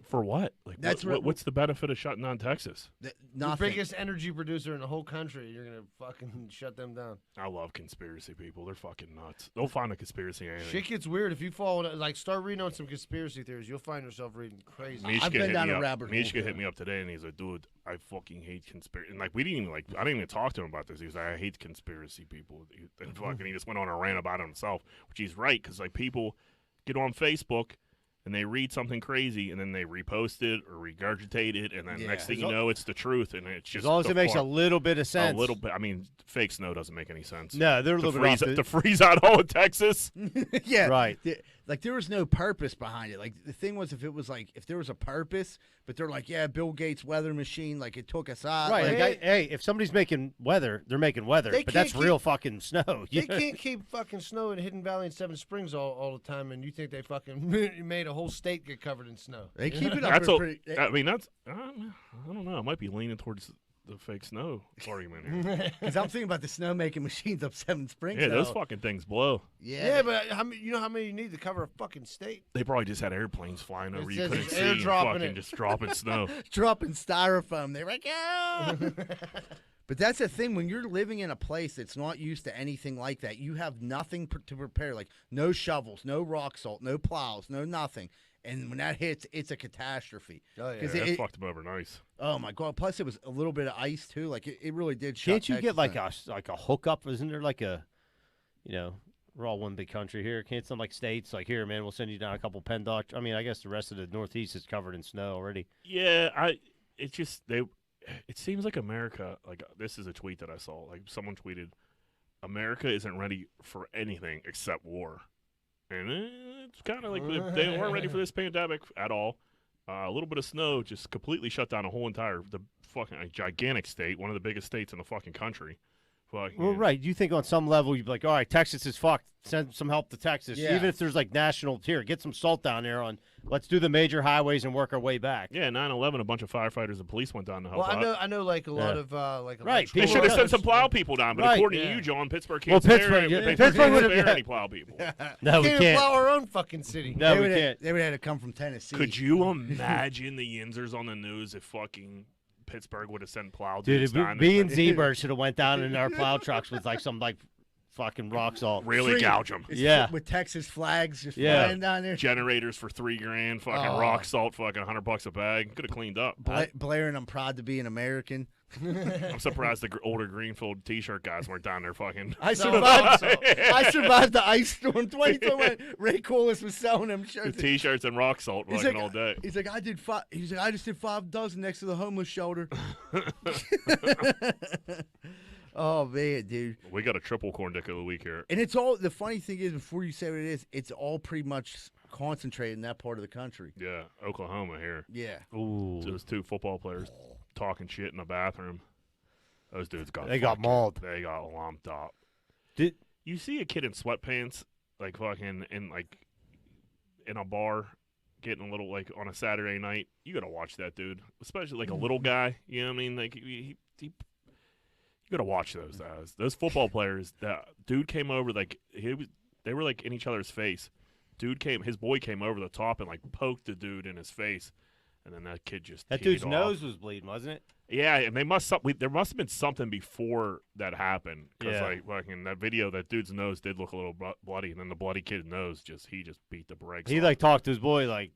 For what? Like, That's what's the benefit of shutting down Texas? The nothing. biggest energy producer in the whole country. You're gonna fucking shut them down. I love conspiracy people. They're fucking nuts. They'll find a conspiracy in anything. Shit gets weird if you follow. Like, start reading on some conspiracy theories. You'll find yourself reading crazy. Mishka I've been hit down me a up. rabbit hole. Mishka hit me up today, and he's like, "Dude, I fucking hate conspiracy." And like, we didn't even I didn't even talk to him about this. He was like, "I hate conspiracy people." And fucking, he just went on a rant about it himself, which he's right, because like people get on Facebook and they read something crazy, and then they repost it or regurgitate it, and then Yeah. next thing you know, it's the truth, and it's just As long as the it makes a fuck- little bit of sense. a little bit. I mean, fake snow doesn't make any sense. No, they're a to little bit off. freeze, to freeze out all of Texas. Yeah, Right. Like there was no purpose behind it. Like the thing was, if there was a purpose, but they're like, yeah, Bill Gates weather machine, like it took us out. Right. Like, Like, hey, if somebody's making weather, they're making weather. They But that's can't real fucking snow. They can't keep fucking snow in Hidden Valley and Seven Springs all the time, and you think they fucking made a whole state get covered in snow. they keep it up. That's there all. pretty, I mean, that's. I don't know. I might be leaning towards the fake snow argument here. Because I'm thinking about the snow making machines up Seven Springs. Yeah, those now. fucking things blow. Yeah, but you know how many you need to cover a fucking state? They probably just had airplanes flying over. It You says couldn't it's see, and airdropping fucking it. just dropping snow. dropping styrofoam. They're like, oh. But that's the thing. When you're living in a place that's not used to anything like that, you have nothing to prepare. Like no shovels, no rock salt, no plows, no nothing. And when that hits, it's a catastrophe. Oh, yeah. 'Cause Yeah, that it- fucked them over nice. Oh my God! Plus, it was a little bit of ice too. Like it really did. shut Can't you Texas get like down. a hookup? Isn't there like a, we're all one big country here. Can't some like states like here, man? We'll send you down a couple PennDOT. I mean, I guess the rest of the Northeast is covered in snow already. Yeah, it just it seems like America. Like this is a tweet that I saw. Like someone tweeted, "America isn't ready for anything except war," and it's kind of like they weren't ready for this pandemic at all. A little bit of snow just completely shut down the fucking gigantic state, one of the biggest states in the fucking country. Fucking, Well, right. You think on some level you'd be like, all right, Texas is fucked. Send some help to Texas. Yeah. Even if there's like national here, get some salt down there on. Let's do the major highways and work our way back. Yeah, 9/11, a bunch of firefighters and police went down to help Well, out. I know, like a lot Yeah. of like Right, They people should have are- sent some plow people down, but Right, according yeah. to you, John, Pittsburgh Well, can't Pittsburgh- spare, yeah, Pittsburgh Pittsburgh can't would've- spare yeah. any plow people. No, we can't can't. plow our own fucking city. No, they we would can't. They would have to come from Tennessee. Could you imagine the Yinzers on the news if fucking Pittsburgh would have sent plow Dude, dudes down? me and Z-Bird should have went down in our plow trucks with like some like fucking rock salt. Really gouge them. Yeah. With Texas flags just Yeah. flying down there. Generators for $3,000. Fucking rock salt, fucking $100 a bag. Could have cleaned up. Blaring, I'm proud to be an American. I'm surprised the older Greenfield T-shirt guys weren't down there fucking. I survived. I survived the ice storm. 2021. Ray Coolest was selling them The shirts. T-shirts and rock salt fucking all day. He's like, I did 5. He's like, I just did 5 dozen next to the homeless shelter. Oh man, dude. We got a triple corn dick of the week here. And it's all. The funny thing is, before you say what it is, it's all pretty much concentrated in that part of the country. Yeah, Oklahoma here. Yeah. Ooh. Those 2 football players talking shit in the bathroom. Those dudes got They got mauled. They got lumped up. Did You see a kid in sweatpants, like fucking in a bar, getting a little like on a Saturday night. You gotta watch that dude, especially like a little guy. You know what I mean? Like he you gotta watch those guys. Those football players. That dude came over like they were like in each other's face. His boy came over the top and like poked the dude in his face, and then that kid just that teed dude's off. nose was bleeding, wasn't it? Yeah, and there must have been something before that happened. Because like fucking that video, that dude's nose did look a little bloody, and then the bloody kid's nose he just beat the brakes. He off. like talked to his boy like.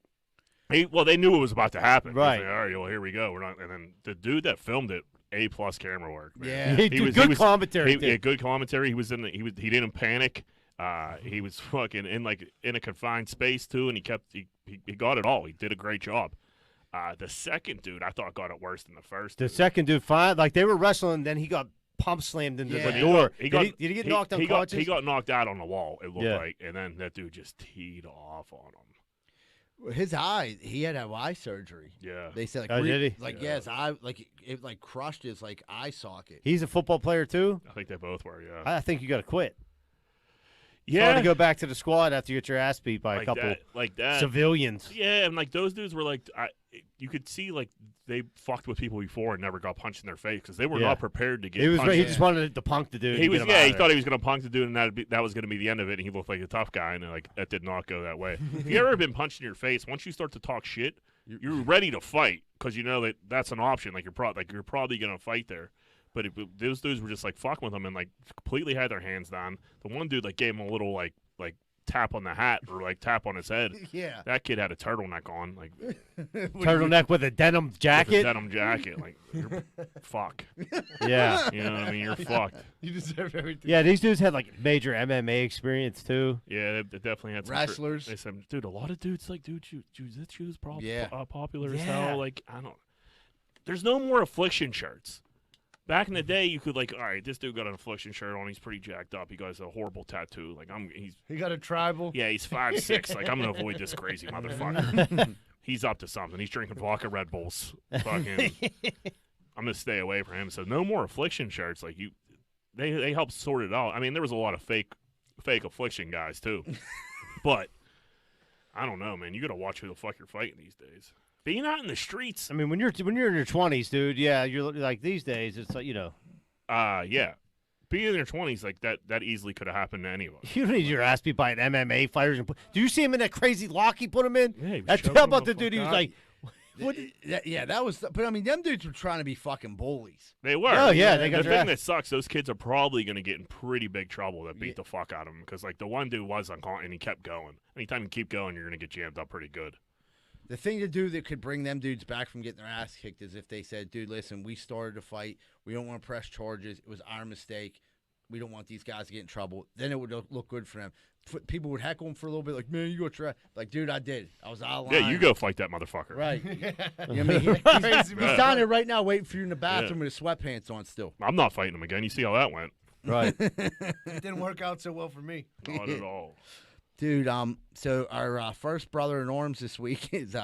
They knew it was about to happen. Right. Like, all right, well here we go. We're not. And then the dude that filmed it, A+ camera work. Man. Yeah. He did good commentary. Yeah, good commentary. He didn't panic. He was fucking in a confined space too, and he got it all. He did a great job. The second dude I thought got it worse than the first. The second dude, fine. Like they were wrestling, then he got pump slammed into Yeah. the door. Did he get knocked unconscious? He got knocked out on the wall. It looked Yeah. like, and then that dude just teed off on him. His eye. He had to have eye surgery. Yeah. They said like, Oh, did he? Like his eye, like it like crushed his like eye socket. He's a football player too. I think they both were. Yeah. I think you got to quit. Yeah. To go back to the squad after you get your ass beat by a couple that. civilians. Yeah, and like those dudes were like, you could see like they fucked with people before and never got punched in their face because they were not prepared to get. He was. punched. He just wanted to punk the dude. He was. And get him out He of thought he was gonna punk the dude, and that was gonna be the end of it. And he looked like a tough guy, and like that did not go that way. If you ever been punched in your face, once you start to talk shit, you're ready to fight because you know that's an option. Like you're probably gonna fight there. But those dudes were just like fucking with him and like completely had their hands down. The one dude like gave him a little like tap on the hat or like tap on his head. Yeah. That kid had a turtleneck on, like turtleneck with a denim jacket. with a denim jacket. Like you're fuck. Yeah. You know what I mean? You're fucked. You deserve everything. Yeah, these dudes had like major MMA experience too. Yeah, they definitely had some Wrestlers. They said, dude, a lot of dudes like, dude, jiu-jitsu's Yeah. popular as Yeah. hell. Like, I don't. There's no more affliction shirts. Back in the day, you could like, all right, this dude got an affliction shirt on. He's pretty jacked up. He got a horrible tattoo. Like He got a tribal. yeah, he's 5'6". Like I'm gonna avoid this crazy motherfucker. He's up to something. He's drinking vodka Red Bulls. Fucking, I'm gonna stay away from him. So no more affliction shirts. Like they helped sort it out. I mean, there was a lot of fake affliction guys too, but I don't know, man. You gotta watch who the fuck you're fighting these days. Being out in the streets. I mean, when you're in your 20s, dude. Yeah, you're like these days. It's like Yeah. Being in your 20s, like that easily could have happened to any of us. you don't need your ass beat by an MMA fighter. Do you see him in that crazy lock he put him in? Yeah, he was That's choking how him about the the dude. He fuck was out. like, what? That was. But I mean, them dudes were trying to be fucking bullies. They were. Oh, yeah, they got the their thing ass- that sucks, those kids are probably going to get in pretty big trouble that beat the fuck out of them because, like, the one dude was unconscious and he kept going. Anytime you keep going, you're going to get jammed up pretty good. The thing to do that could bring them dudes back from getting their ass kicked is if they said, dude, listen, we started a fight. We don't want to press charges. It was our mistake. We don't want these guys to get in trouble. Then it would look good for them. People would heckle them for a little bit, like, man, you go try. Like, dude, I did. I was out of line. Yeah, you go fight that motherfucker. Right. You know what I mean? He's down there right now waiting for you in the bathroom with his sweatpants on still. I'm not fighting him again. You see how that went? Right. It didn't work out so well for me. Not at all. Dude, so our first brother in arms this week is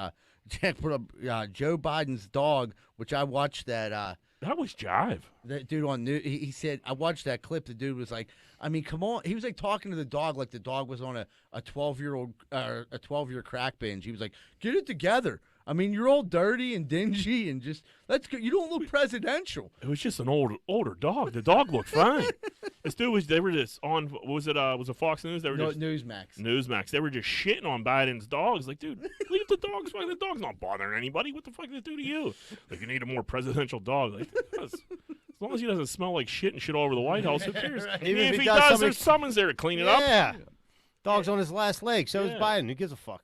Jack put up Joe Biden's dog, which I watched that was jive. that dude on new. He said I watched that clip. The dude was like, I mean, come on. He was like talking to the dog like the dog was on a 12-year-old a 12-year crack binge. He was like, get it together. I mean, you're all dirty and dingy and just let's go. You don't look presidential. It was just an older dog. The dog looked fine. This dude they were just on, what was it, was it Fox News? They were No, just Newsmax. Newsmax. They were just shitting on Biden's dogs. Like, dude, leave the dogs. Fucking the dog's not bothering anybody. What the fuck did it do to you? Like, you need a more presidential dog. Like, as long as he doesn't smell like shit and shit all over the White House, who cares? Right. Even if he does, there's summons there to clean it up. Yeah. Dog's on his last leg. So is Yeah. Biden. Who gives a fuck?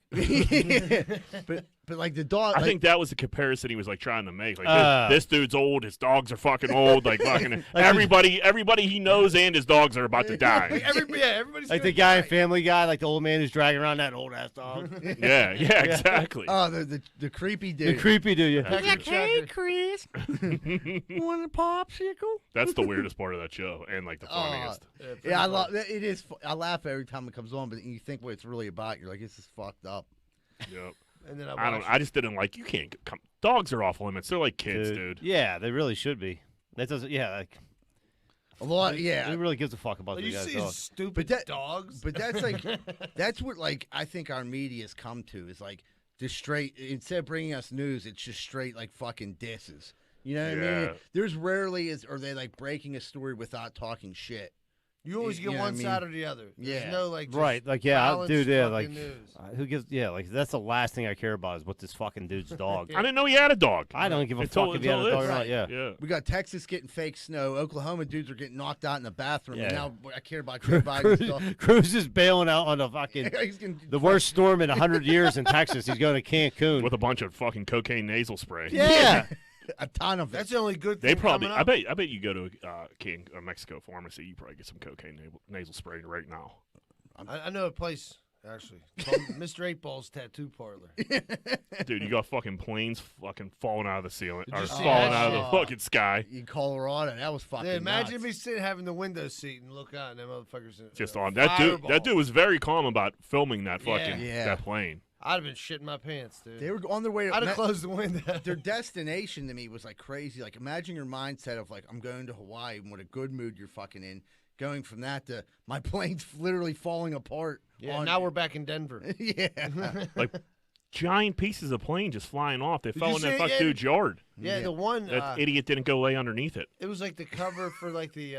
But like the dog, I like, think that was the comparison he was like trying to make. Like this dude's old, his dogs are fucking old. Like fucking everybody he knows and his dogs are about to die. Everybody's Like the gonna guy in die. Family Guy, like the old man who's dragging around that old ass dog. yeah, exactly. oh, the creepy The dude. creepy dude. That's Yeah. it. Hey, Chris, want a popsicle? That's the weirdest part of that show, and like the funniest. Yeah, I love it. Is I laugh every time it comes on, but you think what it's really about. You're like, this is fucked up. Yep. And then I just didn't like. You can't come. Dogs are off limits. They're like kids, dude. Yeah, they really should be. That doesn't. Yeah, like A lot, yeah. who really gives a fuck about Well, these you guys' see dogs? stupid dogs. But that's like, that's what like I think our media's come to is like just straight. Instead of bringing us news, it's just straight like fucking disses. You know what I mean? Yeah. There's rarely are they like breaking a story without talking shit. You always You get know what one I mean? side or the other. There's Yeah. no like just Right, like yeah, balanced dude, yeah, fucking like news. who gives? Yeah, like that's the last thing I care about is what this fucking dude's dog. I didn't know he had a dog. I don't give a Until- fuck if he had a until dog or this. not. Yeah. Yeah. We got Texas getting fake snow. Oklahoma dudes are getting knocked out in the bathroom. And Yeah. now I care about Joe Biden stuff. Cruz is bailing out on a fucking He's gonna- the worst storm in 100 years in Texas. He's going to Cancun. With a bunch of fucking cocaine nasal spray. yeah. a ton of it. That's the only good thing. They probably. coming I up. bet you go to a Mexico pharmacy. You probably get some cocaine nasal spray right now. I know a place actually. It's called Mr. 8-Ball's Tattoo Parlor. Dude, you got fucking planes fucking falling out of the ceiling Did or you see falling that out of the shit? fucking sky. In Colorado, that was fucking. Yeah, imagine nuts. me sitting having the window seat and look out and them motherfuckers. Just on that dude. fireball. That dude was very calm about filming that Yeah. fucking Yeah. that plane. I'd have been shitting my pants, dude. They were on their way to. I'd have closed the window. Their destination to me was like crazy. Like imagine your mindset of like I'm going to Hawaii and what a good mood you're fucking in. Going from that to my plane's literally falling apart. Yeah, on- now we're back in Denver. yeah. Like giant pieces of plane just flying off. They fell you in see that it? fuck Yeah. dude's yard. Yeah, the one That idiot didn't go lay underneath it. it was like the cover for like the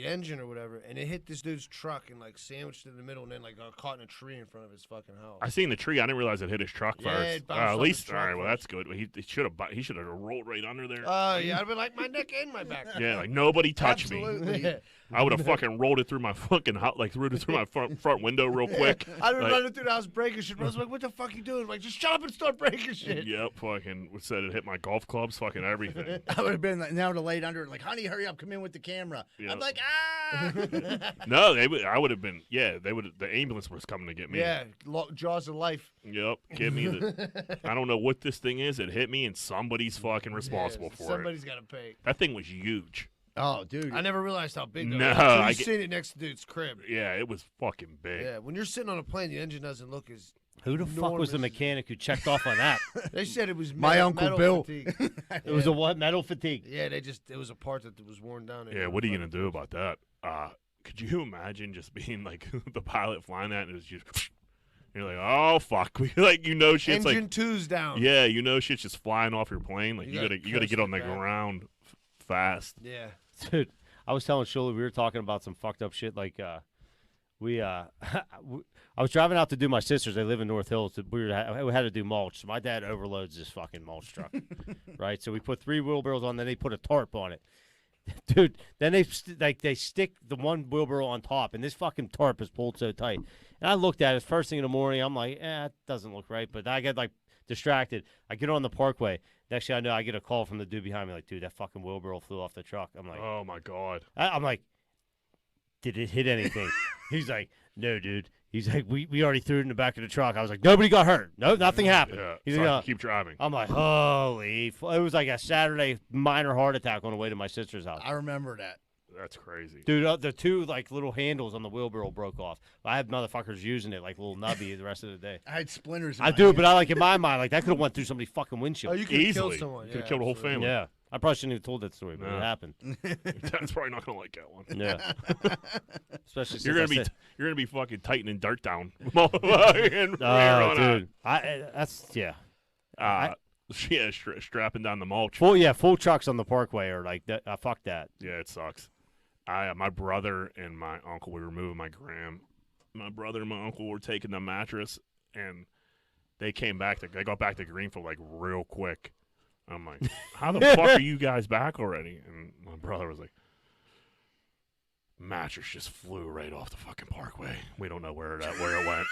engine or whatever, and it hit this dude's truck and like sandwiched it in the middle, and then like got caught in a tree in front of his fucking house. I seen the tree. I didn't realize it hit his truck Yeah, first. it bounced off At the least, truck all right. Well, first. that's good. He should have rolled right under there. Yeah, I'd be like my neck and my back. yeah, like nobody touched me. Absolutely. I would have fucking rolled it through my fucking house, like through it through my front window real quick. I'd been Like, running through the house breaking shit. But I was like, "What the fuck you doing?" Like, just shut up and start breaking shit. Yep, fucking said it hit my golf clubs, fucking everything. I would have been like, now to laid under it, like, honey, hurry up, come in with the camera. Yeah. I'm like, ah. No, I would have been. Yeah, they would. The ambulance was coming to get me. Yeah, jaws of life. Yep, give me the. I don't know what this thing is. It hit me, and somebody's fucking responsible for Somebody's got to pay. it. That thing was huge. Oh, dude. I never realized how big. No, that was. Until I you get- seen it next to dude's crib. Yeah, it was fucking big. Yeah, when you're sitting on a plane, the engine doesn't look as. Who the fuck was the enormous. mechanic who checked off on that? They said it was My metal- Uncle metal Bill. fatigue. It was a what? Metal fatigue. Yeah, it was a part that was worn down. Yeah, what are you gonna do about that? Could you imagine just being like the pilot flying that and it was just you're like, oh fuck, like shit's Engine like two's down. yeah, shit's just flying off your plane. Like You you gotta gotta get on the coast it back. ground fast. Yeah. Dude, I was telling Shula we were talking about some fucked up shit. Like, I was driving out to do my sisters. They live in North Hills. We had to do mulch. So my dad overloads this fucking mulch truck, right? So we put 3 wheelbarrows on. Then they put a tarp on it, dude. Then they stick the one wheelbarrow on top, and this fucking tarp is pulled so tight. And I looked at it first thing in the morning. I'm like, it doesn't look right. But I get like distracted. I get on the parkway. Next thing I know, I get a call from the dude behind me, like, dude, that fucking wheelbarrow flew off the truck. I'm like, Oh my god. I'm like, did it hit anything? He's like, no, dude. He's like, we already threw it in the back of the truck. I was like, nobody got hurt. No, nothing happened. Yeah. He's so like, I can keep driving. I'm like, holy. It was like a Saturday minor heart attack on the way to my sister's house. I remember that. That's crazy. Dude, the 2 like little handles on the wheelbarrow broke off. I had motherfuckers using it like little nubby the rest of the day. I had splinters. In I my do, hand. but I like in my mind, like that could have went through somebody's fucking windshield. Oh, you could have killed Easily. someone. Could've Yeah, killed a whole absolutely. family. Yeah, I probably shouldn't have told that story, but No. it happened. That's probably not gonna like that one. Yeah, especially You're since gonna be fucking tightening dirt down. Oh, dude, that's yeah. Yeah, strapping down the mulch. Full trucks on the parkway are like that. Fuck that. Yeah, it sucks. My brother and my uncle, we were moving my gram. My brother and my uncle were taking the mattress, and they came back. They got back to Greenfield like real quick. I'm like, how the fuck are you guys back already? And my brother was like, mattress just flew right off the fucking parkway. We don't know where it went.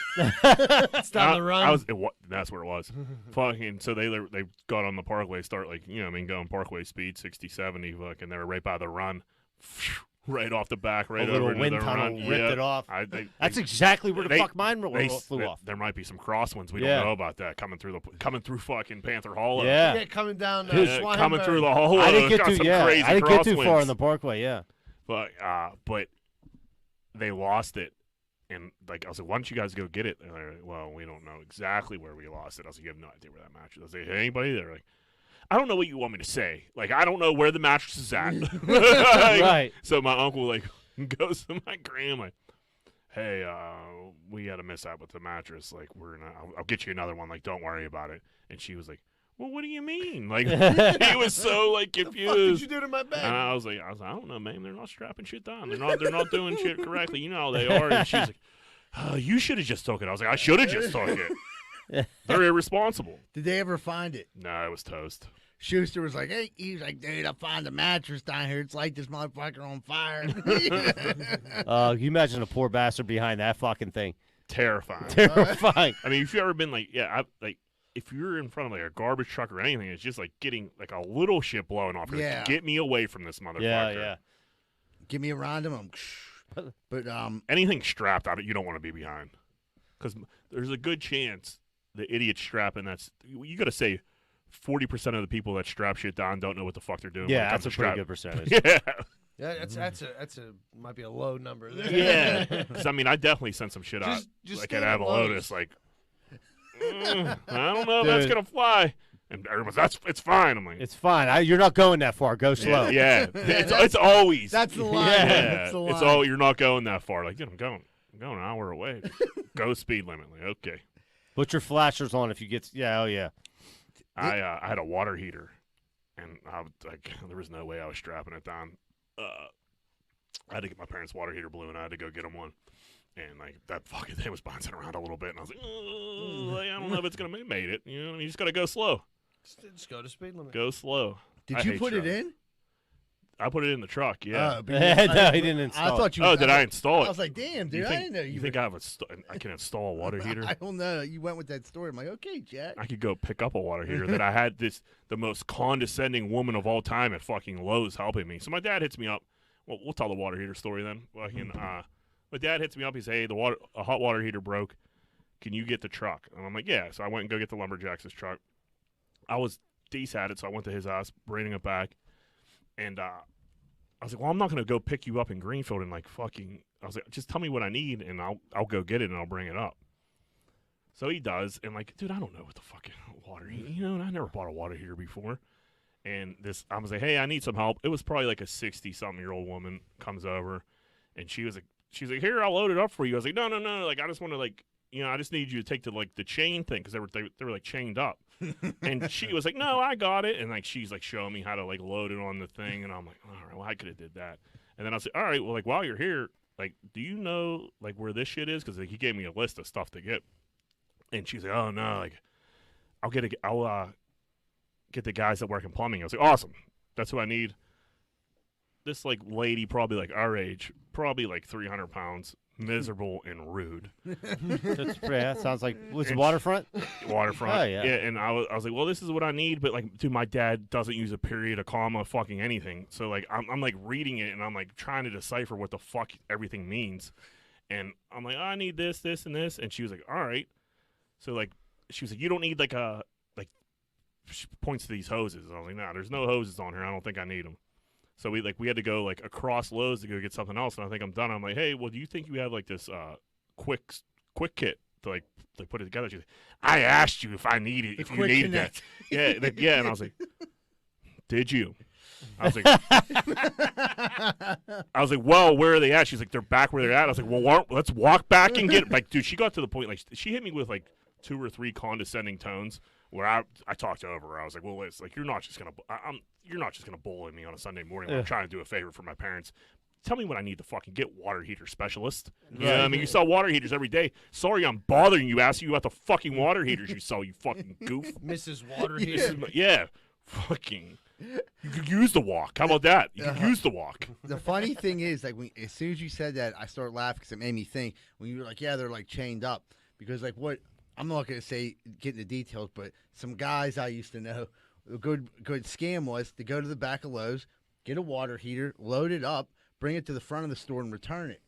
It's down the run. That's where it was. Fucking. So they got on the parkway, start like going parkway speed 60, 70. Fucking, they were right by the run, right off the back, right a over little into wind the tunnel run. ripped it off. That's exactly where the fuck mine flew off. There might be some crosswinds we don't know about that coming through fucking Panther Hollow. Yeah, coming down. Coming through the Hollow. I didn't get too far in on the parkway. Yeah. But they lost it, and like I was like, "Why don't you guys go get it?" And they're like, "Well, we don't know exactly where we lost it." I was like, "You have no idea where that mattress is." I was like, "Hey, anybody?" They're like, "I don't know what you want me to say. Like, I don't know where the mattress is at." Right. So my uncle like goes to my grandma. Hey, we had a mishap with the mattress. Like, I'll get you another one. Like, don't worry about it. And she was like, well, what do you mean? Like, he was so like confused. What did you do to my bed? And I was like, I don't know, man. They're not strapping shit down. They're not doing shit correctly. You know how they are. And she's like, oh, you should have just took it. I was like, I should have just took it. They're irresponsible. Did they ever find it? No, it was toast. Schuster was like, hey, he was like, dude, I found a mattress down here. It's like this motherfucker on fire. You imagine a poor bastard behind that fucking thing. Terrifying. Terrifying. I mean, if you've ever been like, if you're in front of like a garbage truck or anything, it's just like getting like a little shit blown off. Yeah. Like, get me away from this motherfucker. Yeah. Give me a random. But anything strapped out, you don't want to be behind, because there's a good chance the idiot strapping you got to say 40% of the people that strap shit down don't know what the fuck they're doing. Yeah, that's a pretty good percentage. Yeah. Yeah, that's a might be a low number there. Yeah. Because I mean, I definitely sent some shit out just like stay at at Avalotus, like. I don't know if that's gonna fly. And everyone's, it's fine. I'm like, it's fine. You're not going that far. Go slow. Yeah. It's always. That's the line. Yeah. That's the line. It's all, you're not going that far. Like, I'm going an hour away. Go speed limit. Like, okay. Put your flashers on if you get. Yeah. Oh yeah. I had a water heater, and there was no way I was strapping it down. I had to get my parents' water heater blue, and I had to go get them one. And like that fucking thing was bouncing around a little bit, and I was like, I don't know if it's gonna made it. You know, you just gotta go slow. Just go to speed limit. Go slow. Did you put it in? I put it in the truck. Yeah. No, he didn't install. I thought you. Oh, did I install it? I was like, damn, dude, I didn't know you think I can install a water heater? I don't know. You went with that story. I'm like, okay, Jack. I could go pick up a water heater. That I had the most condescending woman of all time at fucking Lowe's helping me. So my dad hits me up. Well, we'll tell the water heater story then. My dad hits me up. He says, hey, a hot water heater broke. Can you get the truck? And I'm like, yeah. So I went and go get the Lumberjacks' truck. I was decent at it, so I went to his house, bringing it back. And I was like, well, I'm not going to go pick you up in Greenfield and like fucking – I was like, just tell me what I need, and I'll go get it, and I'll bring it up. So he does, and like, dude, I don't know what the fucking water heater – you know, I never bought a water heater before. And I was like, hey, I need some help. It was probably like a 60-something-year-old woman comes over, and she's like, here, I'll load it up for you. I was like, no. Like, I just want to, like, you know, I just need you to take the chain thing because they were like chained up. And she was like, no, I got it. And like, she's like showing me how to like load it on the thing. And I'm like, all right, well, I could have did that. And then I was like, all right, well, like while you're here, like, do you know like where this shit is? Because like, he gave me a list of stuff to get. And she's like, oh no, like, I'll get the guys that work in plumbing. I was like, awesome, that's who I need. This like lady, probably like our age, probably like 300 pounds, miserable and rude. That sounds like was it waterfront? Waterfront. Oh, yeah. And I was like, well, this is what I need, but like, dude, my dad doesn't use a period, a comma, fucking anything. So like, I'm like reading it and I'm like trying to decipher what the fuck everything means. And I'm like, oh, I need this, this, and this. And she was like, all right. So like, she was like, you don't need like she points to these hoses. And I was like, nah, there's no hoses on here. I don't think I need them. So we had to go like across Lowe's to go get something else, and I think I'm done. I'm like, hey, well, do you think you have like this quick kit to like put it together? She's like, I asked you if I needed if you needed that. Yeah, and I was like, did you? I was like, well, where are they at? She's like, they're back where they're at. I was like, well, let's walk back and get like, dude. She got to the point like she hit me with like 2 or 3 condescending tones where I talked over her. I was like, well, it's like you're not just gonna bully me on a Sunday morning when I'm trying to do a favor for my parents. Tell me what I need to fucking get water heater specialist. You know what I mean? You sell water heaters every day. Sorry I'm bothering you, asking you about the fucking water heaters you sell, you fucking goof. Mrs. Water Heater. Yeah. fucking. You could use the walk. How about that? You could use the walk. The funny thing is, like, as soon as you said that, I started laughing because it made me think when you were like, yeah, they're like chained up. Because, like, what I'm not going to say, get into details, but some guys I used to know, a good scam was to go to the back of Lowe's, get a water heater, load it up, bring it to the front of the store, and return it.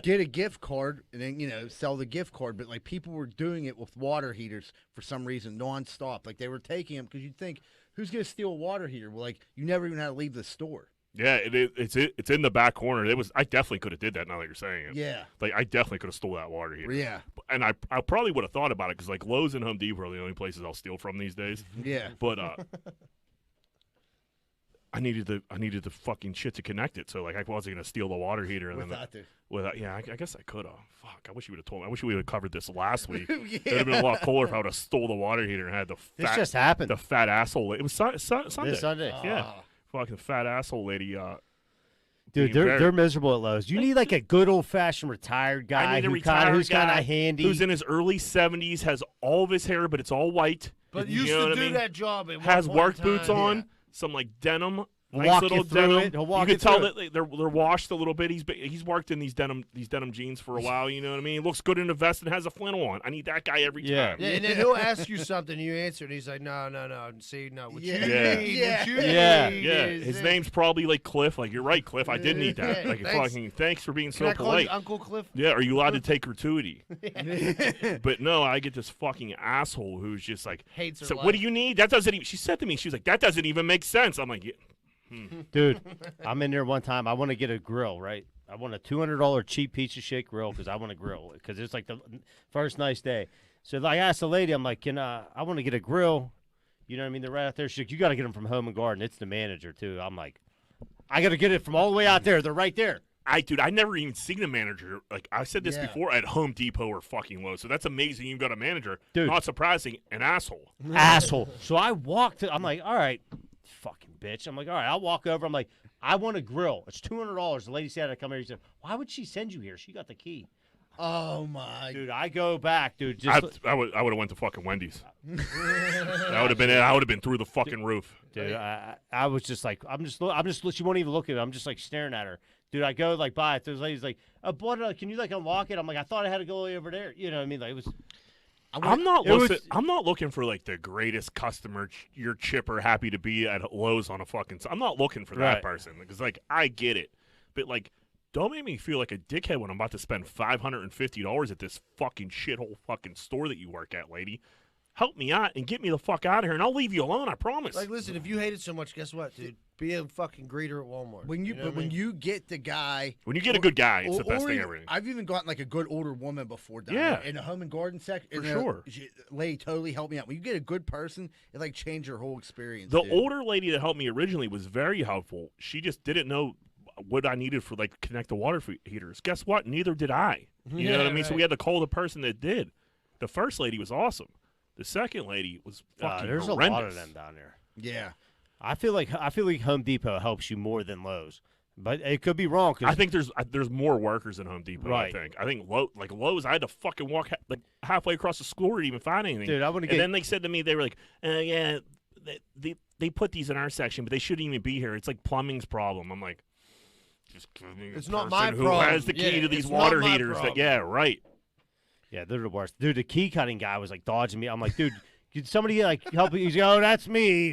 Get a gift card and then sell the gift card, but like people were doing it with water heaters for some reason nonstop. Like they were taking them because you'd think, who's gonna steal a water heater? Well, like you never even had to leave the store. Yeah, it's in the back corner. I definitely could have did that now that you're saying it. Yeah, like I definitely could have stole that water heater. Yeah, and I probably would have thought about it because like Lowe's and Home Depot are the only places I'll steal from these days. Yeah, but I needed the fucking shit to connect it, so like I wasn't gonna steal the water heater and I guess I could have. Fuck, I wish you would have told me. I wish we would have covered this last week. Yeah. It would have been a lot cooler if I would have stole the water heater and had the fat. This just happened. The fat asshole. It was Sunday. This Sunday. Yeah, fucking fat asshole lady. Dude, they're miserable at Lowe's. You need like a good old fashioned retired guy who's kind of handy, who's in his early 70s, has all of his hair, but it's all white. But used to do that job. Has work boots on. Some like denim, nice little denim. You can tell that they're washed a little bit. He's worked in these denim jeans for a while. You know what I mean? He looks good in a vest and has a flannel on. I need that guy every time. Yeah, and then he'll ask you something, you answer, and he's like, no. See, no, what you need, what you need. His name's probably like Cliff. Like you're right, Cliff. I did need that. Like thanks for being so polite. Call you Uncle Cliff? Yeah. Are you allowed to take gratuity? But no, I get this fucking asshole who's just like, hates her so life. what do you need? That doesn't even. She said to me, she was like, that doesn't even make sense. I'm like, yeah. Dude, I'm in there one time. I want to get a grill, right? I want a $200 cheap piece of shit grill because I want to grill because it's like the first nice day. So I asked the lady, I'm like, I want to get a grill. You know what I mean? They're right out there. She's like, you got to get them from Home and Garden. It's the manager too. I'm like, I got to get it from all the way out there. They're right there. I never even seen a manager. Like I said this before at Home Depot or fucking Lowe's. So that's amazing. You've got a manager. Dude. Not surprising. An asshole. Asshole. So I walked. I'm like, all right. Fucking bitch. I'm like, all right, I'll walk over. I'm like, I want a grill. It's $200. The lady said I'd come here. She said, why would she send you here? She got the key. Oh my. Dude, I go back, dude. I would have went to fucking Wendy's. That would have been it. I would have been through the fucking roof. Dude, I was just like, I'm just. She won't even look at me. I'm just like staring at her. Dude, I go like by it. This lady's like, can you like unlock it? I'm like, I thought I had to go over there. You know what I mean? Like it was. I'm not looking for like the greatest customer, your chipper, happy to be at Lowe's on a fucking. I'm not looking for that person because like I get it, but like don't make me feel like a dickhead when I'm about to spend $550 at this fucking shithole fucking store that you work at, lady. Help me out and get me the fuck out of here, and I'll leave you alone. I promise. Like, listen, if you hate it so much, guess what, dude? Be a fucking greeter at Walmart. When you get the guy, when you get a good guy, it's the best thing ever. I've even gotten like a good older woman before. In the Home and Garden section, for sure. Lady totally helped me out. When you get a good person, it like changed your whole experience. The older lady that helped me originally was very helpful. She just didn't know what I needed for like connect the water heaters. Guess what? Neither did I. You know what I mean? Right. So we had to call the person that did. The first lady was awesome. The second lady was fucking there's horrendous. a lot of them down there. Yeah. I feel like Home Depot helps you more than Lowe's, but it could be wrong. I think there's more workers in Home Depot. Right. I think Lowe's. I had to fucking walk like halfway across the school to even find anything. Dude, and then they said to me, they were like, yeah, they put these in our section, but they shouldn't even be here. It's like plumbing's problem. I'm like, just give me it's not my problem. Who has the key to these water heaters? Right. Yeah, they're the worst. Dude, the key cutting guy was like dodging me. I'm like, dude, could somebody like help me? He's like, oh, that's me.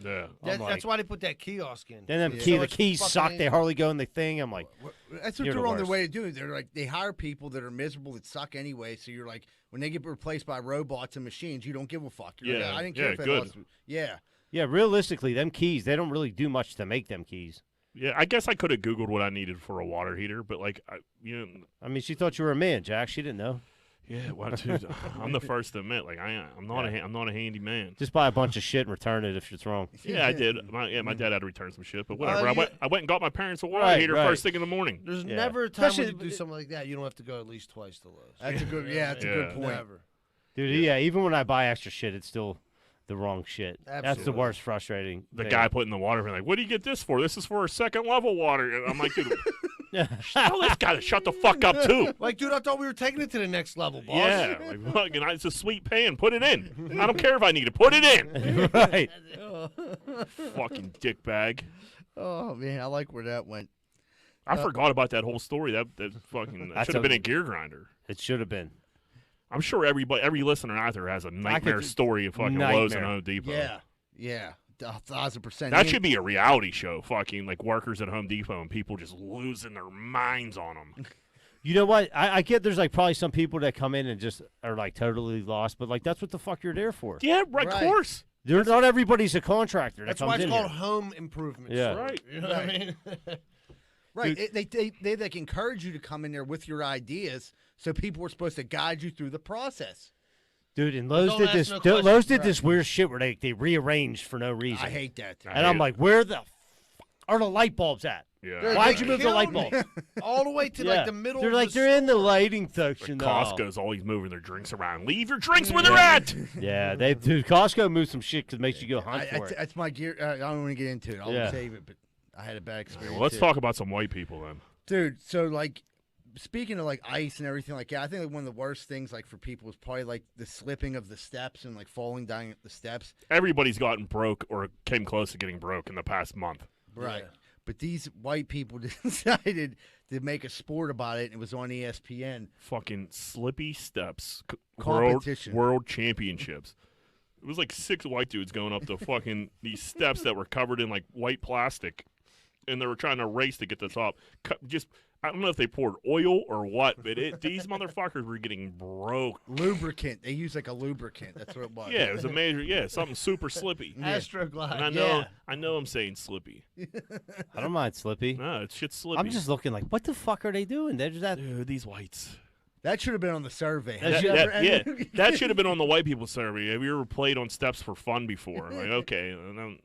Yeah. That's why they put that kiosk in. Then the keys suck. They hardly go in the thing. I'm like, that's what they're on their way to do. They're like, they hire people that are miserable that suck anyway. So you're like, when they get replaced by robots and machines, you don't give a fuck. You're like, I didn't care if good. Yeah, realistically, them keys, they don't really do much to make them keys. Yeah, I guess I could have Googled what I needed for a water heater, but like, I mean, she thought you were a man, Jack. She didn't know. Yeah, well, dude, I'm the first to admit, like, I'm not a handy man. Just buy a bunch of shit and return it if it's wrong. Yeah, I did. My dad had to return some shit, but whatever. I went and got my parents a water heater first thing in the morning. There's never a time when you do something like that. You don't have to go at least twice to Lowe's. That's a good. Yeah, that's a good point. Never. Dude, even when I buy extra shit, it's still the wrong shit. Absolutely. That's the worst frustrating The thing. guy putting the water in, like, what do you get this for? This is for a second level water. And I'm like, dude, Tell this guy to shut the fuck up too. Like, dude, I thought we were taking it to the next level, boss. Yeah, like fucking, it's a sweet pan. Put it in. I don't care if I need it. Put it in. Right. Fucking dickbag. Oh man, I like where that went. I forgot about that whole story. That fucking That's should have been a gear grinder. It should have been. I'm sure every listener out there has a nightmare story of fucking Lowe's and Home Depot. Yeah, 1,000%. That should be a reality show. Fucking like workers at Home Depot and people just losing their minds on them. You know what? I get there's like probably some people that come in and just are like totally lost, but like that's what the fuck you're there for. Yeah, right. Of course. Not everybody's a contractor. That's that why comes it's in called here. home improvement. Yeah. Right. You know what I mean? Right. They like encourage you to come in there with your ideas, so people were supposed to guide you through the process. Dude, and Lowe's Don't did ask this. no Lowe's questions. did this weird shit where they rearranged for no reason. I hate that. And I'm like, where the are the light bulbs at? Yeah. Why'd you move the light bulbs? All the way to like the middle. They're of like the they're in the store. lighting section. though. Costco's always moving their drinks around. Leave your drinks where they're at. Yeah, dude. Costco moved some shit because it makes you go hunt for it. That's my gear. I don't want to get into it. I'll save it, but I had a bad experience. Well, let's too. talk about some white people then. Dude, so like speaking of like ice and everything like that, I think like one of the worst things like for people is probably like the slipping of the steps and like falling down the steps. Everybody's gotten broke or came close to getting broke in the past month. Right. But these white people decided to make a sport about it, and it was on ESPN. Fucking slippy steps. Competition. World championships. It was like 6 white dudes going up the fucking these steps that were covered in like white plastic, and they were trying to race to get the top. I don't know if they poured oil or what, but these motherfuckers were getting broke. Lubricant. They used like a lubricant. That's what it was. Yeah, it was a major. Something super slippy. Astroglide. And I know I'm saying slippy. I don't mind Slippy. No, it's shit slippy. I'm just looking like, what the fuck are they doing? They're just that. Dude, these whites. That should have been on the survey. That should have been on the white people survey. Have you ever played on steps for fun before? Like, okay,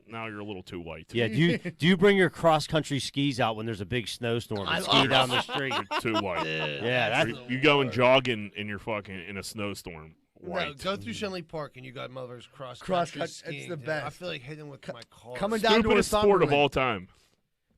now you're a little too white. Yeah, do you bring your cross country skis out when there's a big snowstorm and ski down the street? You're too white. Yeah, you going jogging and you're fucking in a snowstorm. White. No, go through Shenley Park and you got motherfuckers cross Cross-country, country it's skiing. the dude. best. I feel like hitting with my car. Coming down to Stupidest sport of Northumberland. all time.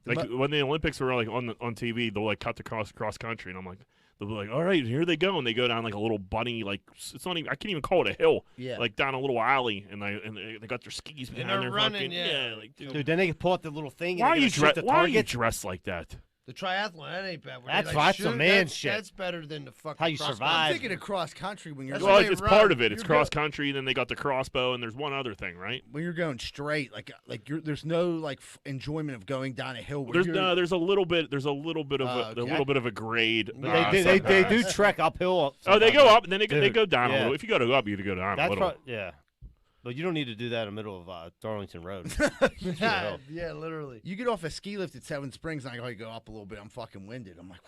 Like when the Olympics were like on TV, they'll like cut the cross country, and I'm like, they'll be like, all right, here they go, and they go down like a little bunny, like it's not even, I can't even call it a hill, Yeah. like down a little alley, and they got their skis behind they're their running, fucking, yeah. like dude, Dude, then they can pull out the little thing. why are and you dressed? why are you dressed like that? The triathlon, that ain't bad. Where That's they, why like, that's some shoot, man that's- shit. That's better than the fucking How you cross survive. I'm country. thinking of cross country when you're That's going, Well, why it's they part run. of it. It's You're cross country, and then they got the crossbow, and there's one other thing, right? when you're going straight. Like there's no like enjoyment of going down a hill. Where There's you're, no, there's a little bit of okay. a little bit of a grade. But they do trek uphill. Oh, they go up and then they Dude, go down a yeah. little. If you got to go up, you got to go down a That's little. yeah. But you don't need to do that in the middle of Darlington Road. Yeah, yeah, literally. You get off a ski lift at Seven Springs, and I gotta go up a little bit. I'm fucking winded. I'm like,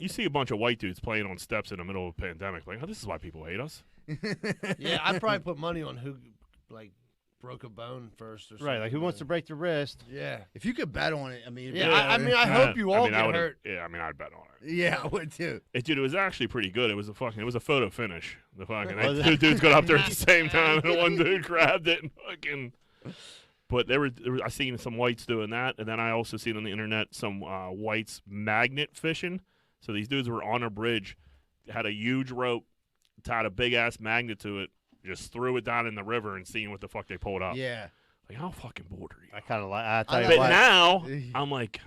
You see a bunch of white dudes playing on steps in the middle of a pandemic. Like, oh, this is why people hate us. Yeah, I'd probably put money on who, like, broke a bone first or something. Right, like who wants to break their wrist? Yeah. if you could bet on it, I mean, Yeah, I mean, I hope you all I get would've- hurt. Yeah, I mean, I'd bet on it. yeah, I would too. Dude, it was actually pretty good. It was a photo finish. The fucking Was it? two dudes got up there at the same time, and one dude grabbed it and fucking. But I seen some whites doing that, and then I also seen on the internet some whites magnet fishing. So these dudes were on a bridge, had a huge rope, tied a big ass magnet to it, just threw it down in the river, and seeing what the fuck they pulled up. Yeah, Like, how fucking bored are you? I kind of like. I tell I you But what. now I'm like,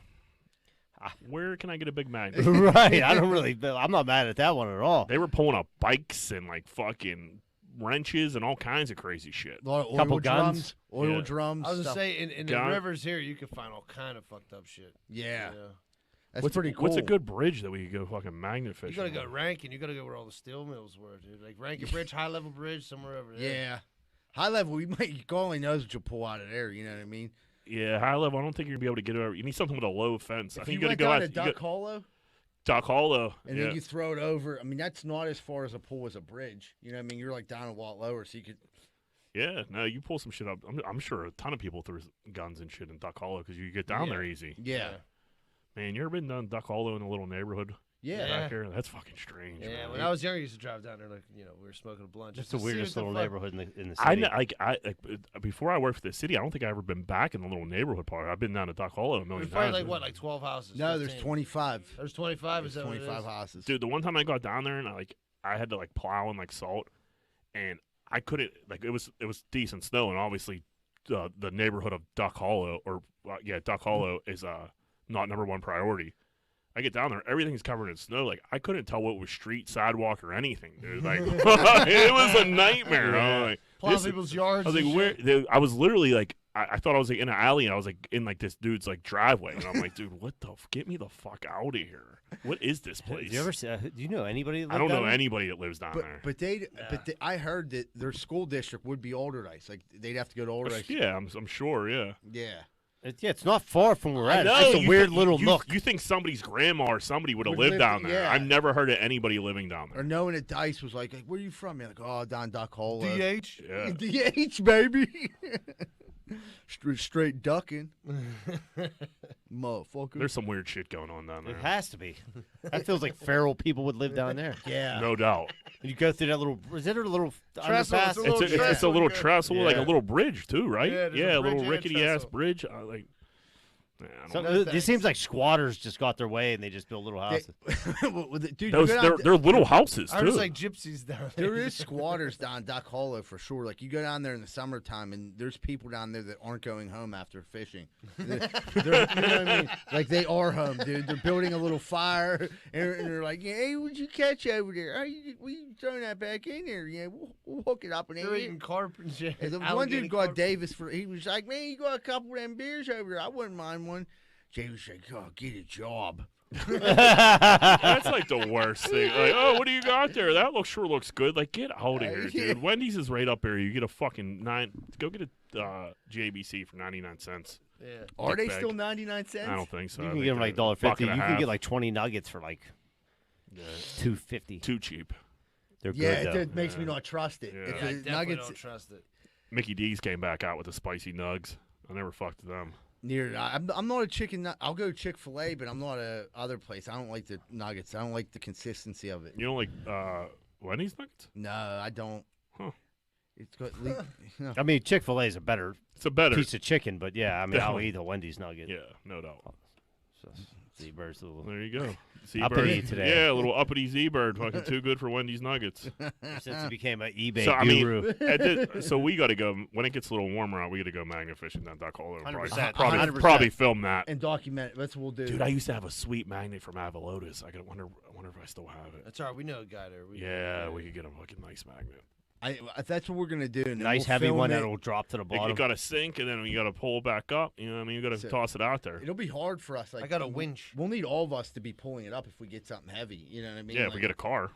where can I get a big magnet? Right, I don't really. I'm not mad at that one at all. They were pulling up bikes and like fucking wrenches and all kinds of crazy shit. a lot of oil Couple drums, guns. oil Yeah. drums. I was stuff. gonna say in the Gun. rivers here, you can find all kind of fucked up shit. Yeah, Yeah. that's What's pretty cool. What's a good bridge that we could go fucking magnet fishing? You gotta go on? Rankin. You gotta go where all the steel mills were, dude. Like Rankin Bridge, High Level Bridge, somewhere over there. Yeah, high level. God only knows what you'll pull out of there. You know what I mean? Yeah, high level. I don't think you're gonna be able to get over. You need something with a low fence. I If think you you gotta went go down out. to Duck Hollow, Duck Hollow. and Yeah. then you throw it over. I mean, that's not as far as a pool as a bridge. You know what I mean? You're like down a lot lower, so you could. Yeah, no, you pull some shit up. I'm sure a ton of people threw guns and shit in Duck Hollow because you get down there easy. Yeah. Man, you ever been down Duck Hollow in a little neighborhood? Yeah. back there. That's fucking strange. Yeah, man. when I was younger, I used to drive down there like we were smoking a blunt. Just to the see weirdest what little fuck- neighborhood in the I city. before I worked for the city, I don't think I ever been back in the little neighborhood part. I've been down to Duck Hollow a million There's probably times. like what, like 12 houses? No, 15? there's 25. There's 25. Is There's that what it 25 is? houses. Dude, the one time I got down there and I had to like plow and like salt, and I couldn't like it was decent snow, and obviously the neighborhood of Duck Hollow Duck Hollow is not number one priority. I get down there, everything's covered in snow. Like I couldn't tell what was street, sidewalk, or anything, dude. Like it was a nightmare. I was like, Plow people's yards. I was and like, where? shit. I was literally like, I thought I was like in an alley, and I was like in like this dude's like driveway, and I'm like, dude, what the? Get me the fuck out of here! What is this place? Do you ever see, do you know anybody? That I don't lived know down there? anybody that lives down there. But I heard that their school district would be Alderdice. Like they'd have to go to Alderdice. Yeah, I'm sure. Yeah. Yeah. It's not far from where we're at. No, It's just a you weird think- little you, nook. You think somebody's grandma or somebody would have Would lived live- down there? yeah. I've never heard of anybody living down there. Or knowing that Dice was like, where are you from? You're like, oh, down Duck Hollow. DH. Yeah. DH, baby. Straight ducking. Motherfucker. There's some weird shit going on down there. It has to be. That feels like feral people would live down there. yeah. No doubt. You go through that little. Is it a little Trestle, underpass? it's a little It's a trestle, little yeah. trestle, like a Yeah. little bridge too, right? Yeah, there's a a bridge little and rickety ass trestle. bridge. I don't know. It seems like squatters just got their way and they just built little houses. Dude, Those you go down they're little houses I too. was like gypsies down there. there is squatters down Duck Hollow for sure. Like you go down there in the summertime, and there's people down there that aren't going home after fishing. They're, you know what I mean? Like they are home, dude. They're building a little fire, and they're like, yeah, "Hey, what'd you catch over there? Oh, we throwing that back in there? Yeah, we'll hook it up and They're eat eating it." carp and shit. And the one Alligator dude got carp. Davis for. He was like, "Man, you got a couple of them beers over there. I wouldn't mind one." Jay was like, "Oh, get a job." That's like the worst thing. Like, oh, what do you got there? That sure looks good. Like, get out of here, Yeah. dude. Wendy's is right up there. You get a fucking go get a JBC for 99 cents. Yeah. Are they bag. still 99 cents? I don't think so. You I can think get them like they're a buck $1.50. You and a can half. get like 20 nuggets for like Yeah, $2.50. too cheap. They're Yeah, good it though. makes me not trust it. Yeah. If Yeah, I the definitely nuggets don't trust it. Mickey D's came back out with the spicy nugs. I never fucked with them. near, I'm not a chicken. I'll go Chick-fil-A, but I'm not a other place. I don't like the nuggets. I don't like the consistency of it. You don't like Wendy's nuggets? No, I don't. Huh. It's got. No. I mean, Chick-fil-A is a better It's a better. piece of chicken, but yeah, I mean, I'll Definitely. eat a Wendy's nugget. Yeah, no doubt. So, Z-Bird's a little. There you go. Z-bird. Uppity today. Yeah, a little uppity Z-bird. Fucking too good for Wendy's nuggets. Since he became an eBay So I mean, guru. so we got to go when it gets a little warmer out. We got to go magnet fishing down Duck Hollow. 100%. Probably 100%. probably film that. And document it. That's what we'll do. Dude, I used to have a sweet magnet from Avalotis. I wonder if I still have it. That's all right. We know a guy there. Yeah, we could get a fucking nice magnet. That's what we're gonna do. And then Nice we'll heavy film one it. that'll drop to the You bottom. got to sink, and then you got to pull it back up. You know what I mean? You got to So- toss it out there. It'll be hard for us. Like I got a winch. We'll need all of us to be pulling it up if we get something heavy. You know what I mean? Yeah, if Like- we get a car.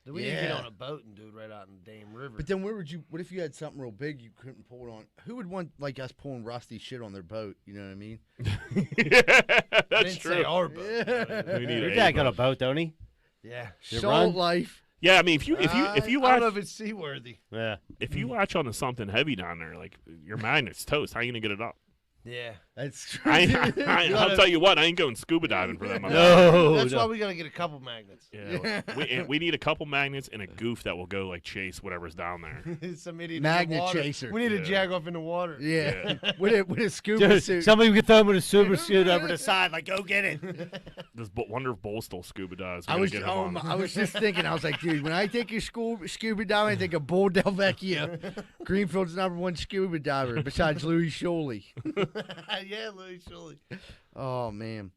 Then we need to get Yeah. on a boat and do it right out in the damn river. But then where would you? What if you had something real big you couldn't pull it on? Who would want like us pulling rusty shit on their boat? You know what I mean? Yeah, I that's didn't true. say our boat. Yeah. We need Your a dad got a boat. boat, don't he? Yeah. You Salt run? life. Yeah, I mean, if you I don't know latch if it's seaworthy. Yeah. if you latch onto something heavy down there, like your magnet's toast, how you gonna get it up? Yeah. That's I'll tell you what, I ain't going scuba diving for that. motherfucker. No. That's no. why we got to get a couple magnets. Yeah, we need a couple magnets and a goof that will go like chase whatever's down there. Some idiot in Magnet the water. chaser. We need Yeah. to jag off in the water. yeah. with a scuba Dude, suit. somebody could throw him with a super suit over the side, like, go get it. Wonder if Bull still scuba dives. We I gotta was get him on. I was just thinking. I was like, dude, when I think of scuba diving, I think of Bull Del Vecchio, Greenfield's #1 scuba diver, besides Louis Sholey. Yeah, Louis Shuley. Oh man.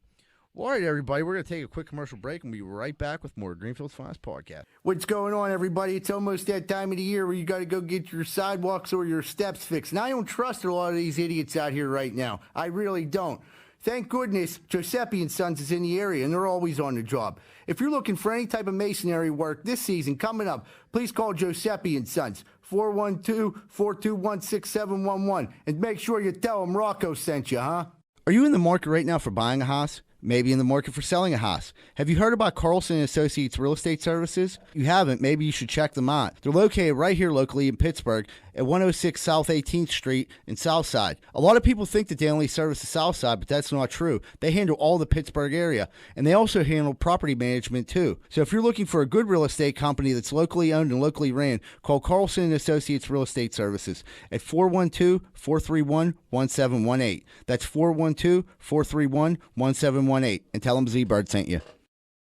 Well, all right, everybody, we're going to take a quick commercial break and we'll be right back with more Greenfield's Finest Podcast. What's going on, everybody? It's almost that time of the year where you got to go get your sidewalks or your steps fixed. And I don't trust a lot of these idiots out here right now. I really don't. Thank goodness Giuseppe & Sons is in the area, and they're always on the job. If you're looking for any type of masonry work this season coming up, please call Giuseppe & Sons, 412-421-6711, and make sure you tell them Rocco sent you, huh? Are you in the market right now for buying a house? Maybe in the market for selling a house. Have you heard about Carlson & Associates Real Estate Services? If you haven't, maybe you should check them out. They're located right here locally in Pittsburgh at 106 South 18th Street in Southside. A lot of people think that they only service the Southside, but that's not true. They handle all the Pittsburgh area, and they also handle property management too. So if you're looking for a good real estate company that's locally owned and locally ran, call Carlson & Associates Real Estate Services at 412-431-1718. That's 412-431-1718, and tell them Z-Bird sent you.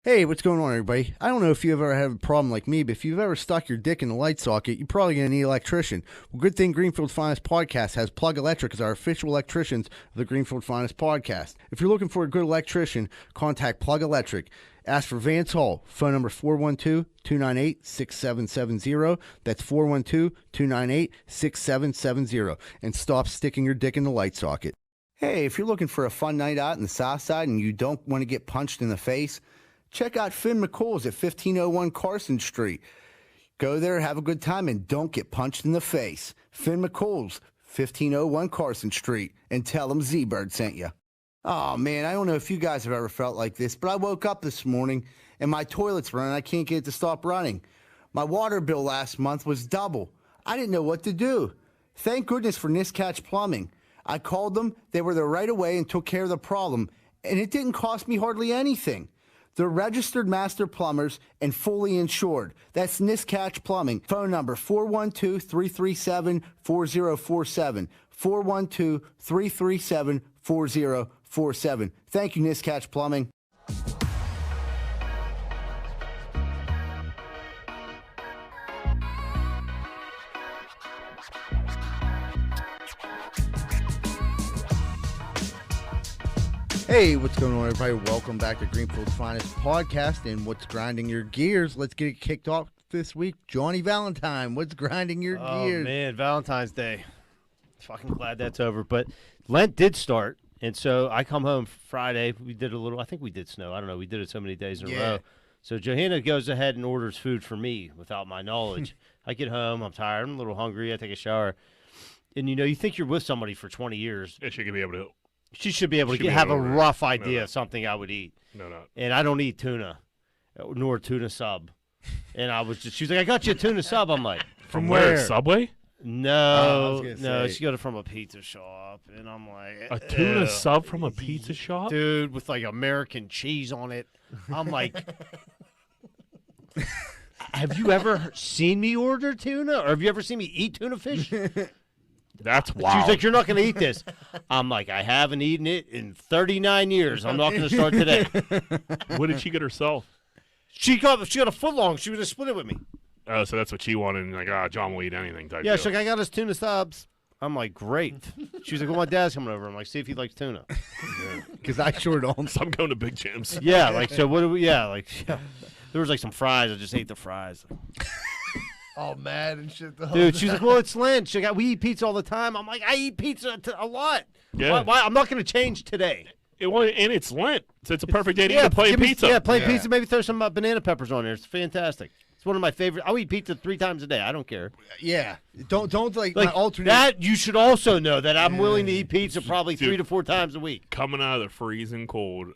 Hey, what's going on, everybody? I don't know if you've ever had a problem like me, but if you've ever stuck your dick in the light socket, you're probably going to need an electrician. Well, good thing Greenfield's Finest Podcast has Plug Electric as our official electricians of the Greenfield Finest Podcast. If you're looking for a good electrician, contact Plug Electric. Ask for Vance Hall. Phone number 412-298-6770. That's 412-298-6770. And stop sticking your dick in the light socket. Hey, if you're looking for a fun night out in the South Side and you don't want to get punched in the face, check out Finn McCool's at 1501 Carson Street. Go there, have a good time, and don't get punched in the face. Finn McCool's, 1501 Carson Street, and tell them Z-Bird sent you. Oh, man, I don't know if you guys have ever felt like this, but I woke up this morning, and my toilet's running. I can't get it to stop running. My water bill last month was double. I didn't know what to do. Thank goodness for Niscatch Plumbing. I called them, they were there right away and took care of the problem, and it didn't cost me hardly anything. They're registered master plumbers and fully insured. That's Niscatch Plumbing. Phone number 412-337-4047. 412-337-4047. Thank you, Niscatch Plumbing. Hey, what's going on, everybody? Welcome back to Greenfield's Finest Podcast and what's grinding your gears. Let's get it kicked off this week. Johnny Valentine, what's grinding your gears? Oh, man, Valentine's Day. Fucking glad that's over. But Lent did start, and so I come home Friday. We did a little, I think we did snow. I don't know. We did it so many days in a row. So Johanna goes ahead and orders food for me without my knowledge. I get home. I'm tired. I'm a little hungry. I take a shower. And, you think you're with somebody for 20 years. Yeah, she could be able to. She should be able to have a rough idea of something I would eat. No. And I don't eat tuna, nor tuna sub. And she was like, I got you a tuna sub. I'm like, from where? Subway? No. She got it from a pizza shop. And I'm like, a tuna sub from a pizza shop? Dude, with like American cheese on it. I'm like, have you ever seen me order tuna? Or have you ever seen me eat tuna fish? That's wild. She's like, you're not going to eat this. I'm like, I haven't eaten it in 39 years. I'm not going to start today. What did she get herself? She got a foot long. She was going to split it with me. Oh, so that's what she wanted. And like, John will eat anything type Yeah, deal. she's like, I got us tuna subs. I'm like, great. She was like, well, my dad's coming over. I'm like, see if he likes tuna. Because I sure don't. So I'm going to Big Jim's. Yeah, like, so what do we, there was like some fries. I just ate the fries. All mad and shit. Dude, she's like, well, it's Lent. She's like, we eat pizza all the time. I'm like, I eat pizza a lot. Yeah. Why? I'm not going to change today. And it's Lent, so it's a perfect day to eat a plain pizza. Plain pizza. Maybe throw some banana peppers on there. It's fantastic. It's one of my favorite. I'll eat pizza 3 times a day. I don't care. Yeah. Don't like my alternate. That, you should also know that I'm willing to eat pizza probably 3 to 4 times a week. Coming out of the freezing cold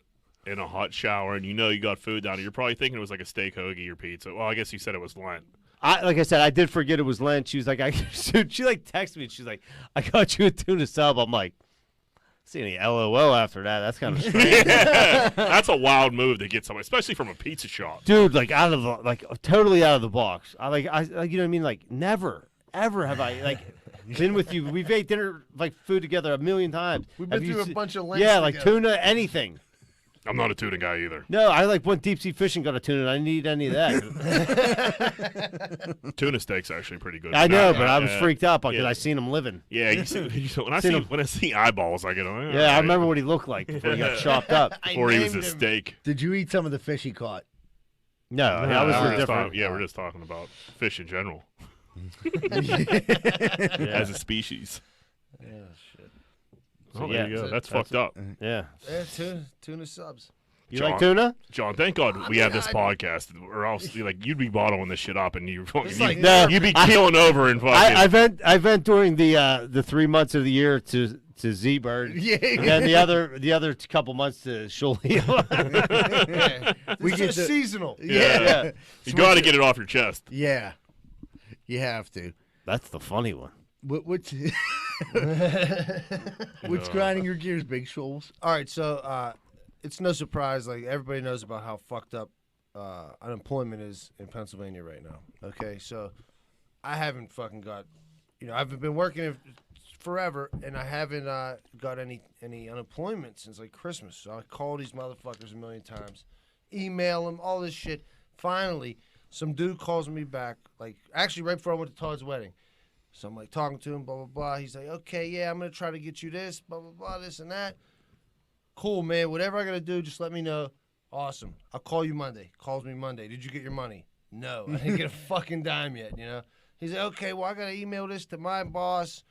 in a hot shower, and you got food down there, you're probably thinking it was like a steak hoagie or pizza. Well, I guess you said it was Lent. Like I said, I did forget it was Lent. She was like, she like texted me. She's like, I got you a tuna sub. I'm like, see any LOL after that? That's kind of strange. Yeah, that's a wild move to get somebody, especially from a pizza shop. Dude, like totally out of the box. I you know what I mean? Like never, ever have I been with you. We've ate dinner food together a million times. We've been through a bunch of Lents like together. tuna, anything. I'm not a tuna guy either. No, I went deep sea fishing, got a tuna, and I didn't eat any of that. Tuna steak's actually pretty good. I know, but I was freaked out because I seen him living. Yeah, when I see eyeballs, I get. Oh, yeah, right. I remember what he looked like before he got chopped up. Before he was a steak. Did you eat some of the fish he caught? No, that was different. We're just talking about fish in general. As a species. Yeah, shit. Oh, there you go. That's fucked up. Yeah. Tuna subs. You like tuna? John, thank God we have this podcast, or else you'd be bottling this shit up and you'd be keeling over and fucking. I vent during the 3 months of the year to Z-Bird. Yeah. And then the other couple months to Sholio. We get seasonal. Yeah. You got to get it off your chest. Yeah. You have to. That's the funny one. What's grinding your gears, Big Shoals? All right, so it's no surprise. Like, everybody knows about how fucked up unemployment is in Pennsylvania right now. Okay, so I haven't fucking got, I've been working forever, and I haven't got any unemployment since like Christmas. So I call these motherfuckers a million times, email them, all this shit. Finally, some dude calls me back, like actually right before I went to Todd's wedding. So I'm like talking to him, blah blah blah. He's like, okay, yeah, I'm gonna try to get you this, blah blah blah, this and that. Cool, man. Whatever I gotta do, just let me know. Awesome. I'll call you Monday. Calls me Monday. Did you get your money? No, I didn't get a fucking dime yet. He's like, okay, well I gotta email this to my boss.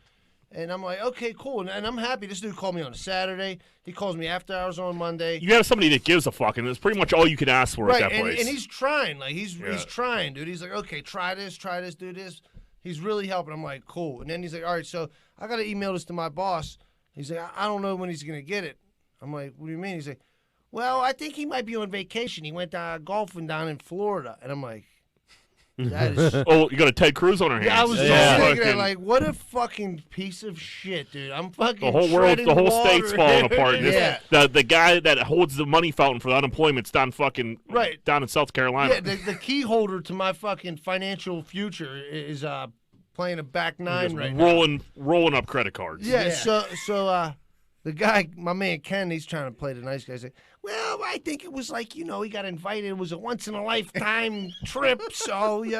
And I'm like, okay, cool. And I'm happy. This dude called me on a Saturday. He calls me after hours on Monday. You have somebody that gives a fuck, and that's pretty much all you can ask for at that place. And he's trying. Like, he's trying, dude. He's like, okay, try this, do this. He's really helping. I'm like, cool. And then he's like, all right, so I got to email this to my boss. He's like, I don't know when he's going to get it. I'm like, what do you mean? He's like, well, I think he might be on vacation. He went golfing down in Florida. And I'm like, that is... Oh, you got a Ted Cruz on her hands. Yeah, I was just thinking that, like, what a fucking piece of shit, dude. I'm fucking the whole world, the whole state's falling apart. Yeah. The guy that holds the money fountain for the unemployment's down down in South Carolina. Yeah, the key holder to my fucking financial future is playing a back nine right now. Rolling up credit cards. Yeah. So the guy, my man Ken, he's trying to play the nice guy. He's like, well, I think it was like, he got invited. It was a once-in-a-lifetime trip, so, he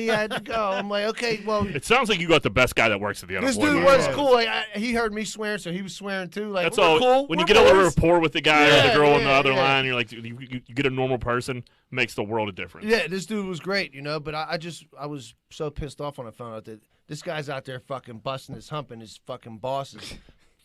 had to go. I'm like, okay, well. It sounds like you got the best guy that works at the unemployment. This dude was cool. Like, he heard me swearing, so he was swearing too. Like, that's all. Cool. When you get a little rapport with the guy or the girl on the other line, you're like, you get a normal person, makes the world a difference. Yeah, this dude was great, but I was so pissed off when I found out that this guy's out there fucking busting his hump and his fucking bosses.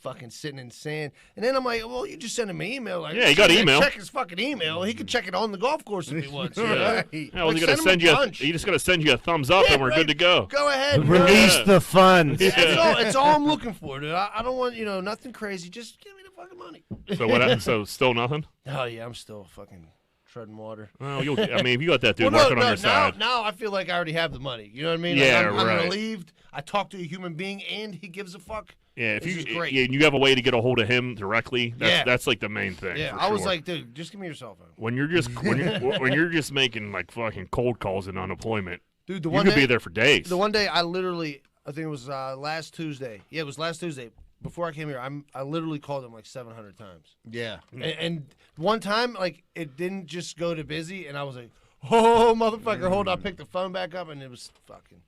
Fucking sitting in sand. And then I'm like, well, you just sent him an email. Like, yeah, he got email. Check his fucking email. He could check it on the golf course if he wants. Yeah, well, he's gonna send you. He just gonna send you a thumbs up, and we're good to go. Go ahead. Release the funds. Yeah. It's all I'm looking for, dude. I don't want nothing crazy. Just give me the fucking money. So what? So still nothing? Oh yeah, I'm still fucking treading water. Well, if you got that dude working on your side. Now I feel like I already have the money. You know what I mean? Yeah, I'm right. relieved. I talked to a human being, and he gives a fuck. Yeah, if great. you have a way to get a hold of him directly, that's like the main thing. Yeah, I was like, dude, just give me your cell phone. When you're just making like fucking cold calls in unemployment, dude, you could be there for days. The one day I think it was last Tuesday. Yeah, it was last Tuesday. Before I came here, I literally called him like 700 times. Yeah. And one time, like, it didn't just go to busy, and I was like, oh, motherfucker, hold on. I picked the phone back up, and it was fucking...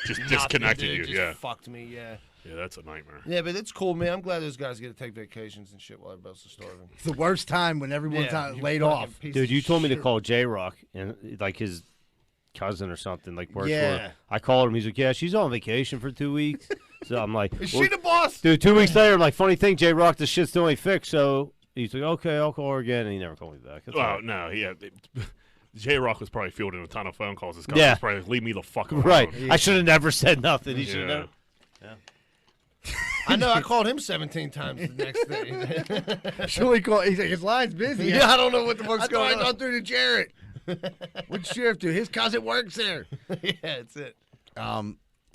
just disconnected you, just yeah. fucked me, yeah. Yeah, that's a nightmare. Yeah, but it's cool, man. I'm glad those guys get to take vacations and shit while everybody else is starving. It's the worst time when everyone's laid off. Dude, you told me to call J-Rock, and like his cousin or something, like works for her. I called him. He's like, yeah, she's on vacation for 2 weeks. So I'm like, is she the boss? Dude, 2 weeks later, I'm like, funny thing, J-Rock, this shit still ain't fixed. So he's like, okay, I'll call her again. And he never called me back. No, yeah. J-Rock was probably fielding a ton of phone calls. His cousin was probably like, leave me the fuck alone. Right. I should have never said nothing. He should have never. Yeah. I know. I called him 17 times the next day. Surely call. He's like, his line's busy. Yeah, I don't know what the fuck's going on. I thought through to Jarrett. What shift, dude? His cousin works there. Yeah, that's it.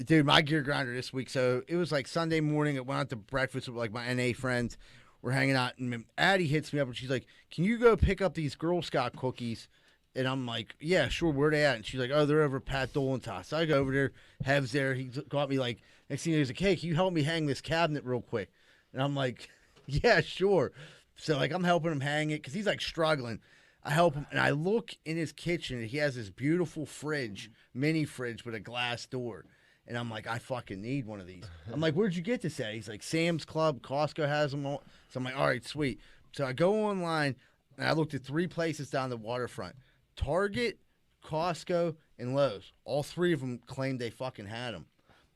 Dude, my gear grinder this week. So it was like Sunday morning. I went out to breakfast with like my NA friends. We're hanging out, and Addie hits me up, and she's like, "Can you go pick up these Girl Scout cookies?" And I'm like, "Yeah, sure. Where they at?" And she's like, "Oh, they're over at Pat Dolantas." So I go over there. Hev's there. He got me like. Next thing he's like, "Hey, can you help me hang this cabinet real quick?" And I'm like, "Yeah, sure." So like I'm helping him hang it because he's like struggling. I help him, and I look in his kitchen, and he has this beautiful fridge, mini fridge with a glass door. And I'm like, I fucking need one of these. I'm like, where'd you get this at? He's like, Sam's Club, Costco has them all. So I'm like, all right, sweet. So I go online, and I looked at 3 places down the waterfront. Target, Costco, and Lowe's. All 3 of them claimed they fucking had them.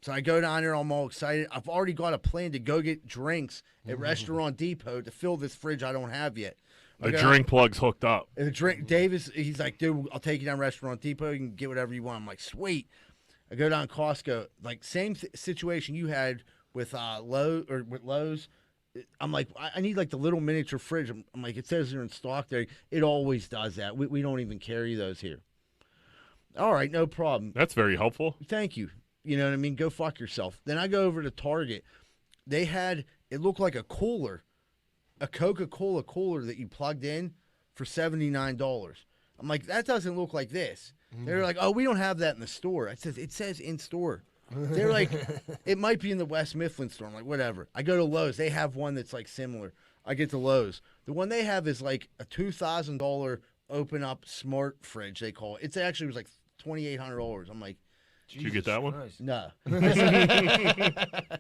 So I go down there, I'm all excited. I've already got a plan to go get drinks at Restaurant Depot to fill this fridge I don't have yet. The drink plug's hooked up. And the drink, Davis, he's like, dude, I'll take you down Restaurant Depot. You can get whatever you want. I'm like, sweet. I go down Costco, like same situation you had with Lowe's. I'm like, I need like the little miniature fridge. I'm like, it says they're in stock there. It always does that. We don't even carry those here. All right, no problem. That's very helpful. Thank you. You know what I mean? Go fuck yourself. Then I go over to Target. They had, it looked like a cooler, a Coca-Cola cooler that you plugged in for $79. I'm like, that doesn't look like this. They're like, oh, we don't have that in the store. It says in store. They're like, it might be in the West Mifflin store. I'm like, whatever. I go to Lowe's. They have one that's like similar. I get to Lowe's. The one they have is like a $2,000 open up smart fridge, they call it. It actually was like $2,800. I'm like, did you get that one? Christ. no.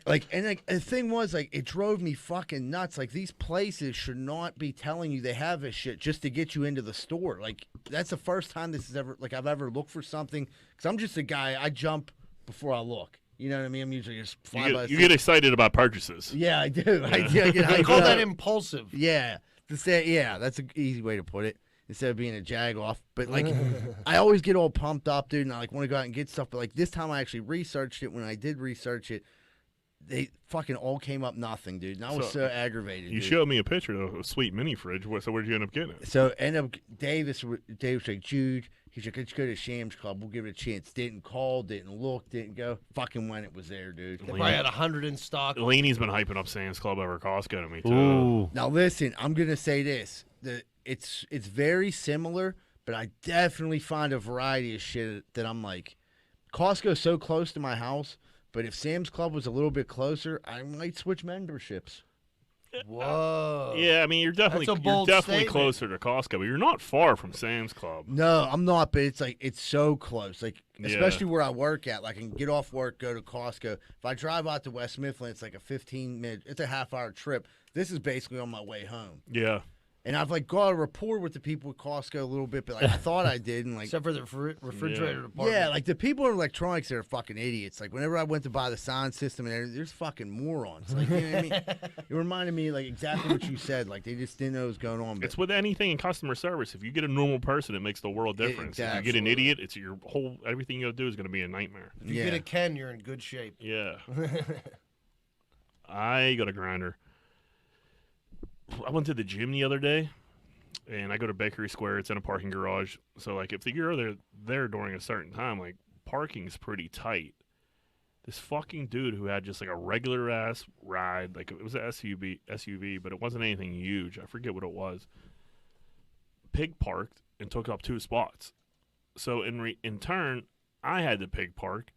Like, and like, the thing was, like, it drove me fucking nuts. Like, these places should not be telling you they have this shit just to get you into the store. Like, that's the first time this is ever, like, I've ever looked for something. Because I'm just a guy, I jump before I look. You know what I mean? I'm usually just fly by. You get excited about purchases. Yeah, I do. I do. I get I hyped call that up. impulsive. Yeah. That's an easy way to put it. Instead of being a jag off. But, like, I always get all pumped up, dude, and I, like, want to go out and get stuff. But, like, this time I actually researched it. When I did research it, they fucking all came up nothing, dude. And I was so aggravated, You dude. showed me a picture of a sweet mini fridge. So where'd you end up getting it? So, Davis was like, Jude, he's like, let's go to Sam's Club. We'll give it a chance. Didn't call, didn't look, didn't go. Fucking when it was there, dude. They probably had 100 in stock. Laney's been hyping up Sam's Club over Costco to me, too. Ooh. Now, listen, I'm going to say this. It's very similar, but I definitely find a variety of shit that I'm like, Costco's so close to my house, but if Sam's Club was a little bit closer, I might switch memberships. Whoa. Yeah, I mean, you're definitely That's a bold statement. closer to Costco, but you're not far from Sam's Club. No, I'm not, but it's like, it's so close. Like, Yeah. especially where I work at. Like, I can get off work, go to Costco. If I drive out to West Mifflin, it's like a 15-minute, it's a half-hour trip. This is basically on my way home. Yeah. And I've, like, got a rapport with the people at Costco a little bit, but, like, I thought I did. And, like, Except for the refrigerator department. yeah, like, the people in electronics, they're fucking idiots. Like, whenever I went to buy the sound system, and everything, there's fucking morons. Like, you know what I mean? It reminded me, like, exactly what you said. Like, they just didn't know what was going on. But It's with anything in customer service. If you get a normal person, it makes the world difference. If you get an idiot, it's your whole everything you gotta do is gonna be a nightmare. If you get a Ken, you're in good shape. Yeah. I got a grinder. I went to the gym the other day, and I go to Bakery Square. It's in a parking garage. So, like, if you're there during a certain time, like, parking's pretty tight. This fucking dude who had just, like, a regular-ass ride, like, it was an SUV, but it wasn't anything huge. I forget what it was. Pig parked and took up 2 spots. So, in turn, I had to pig park.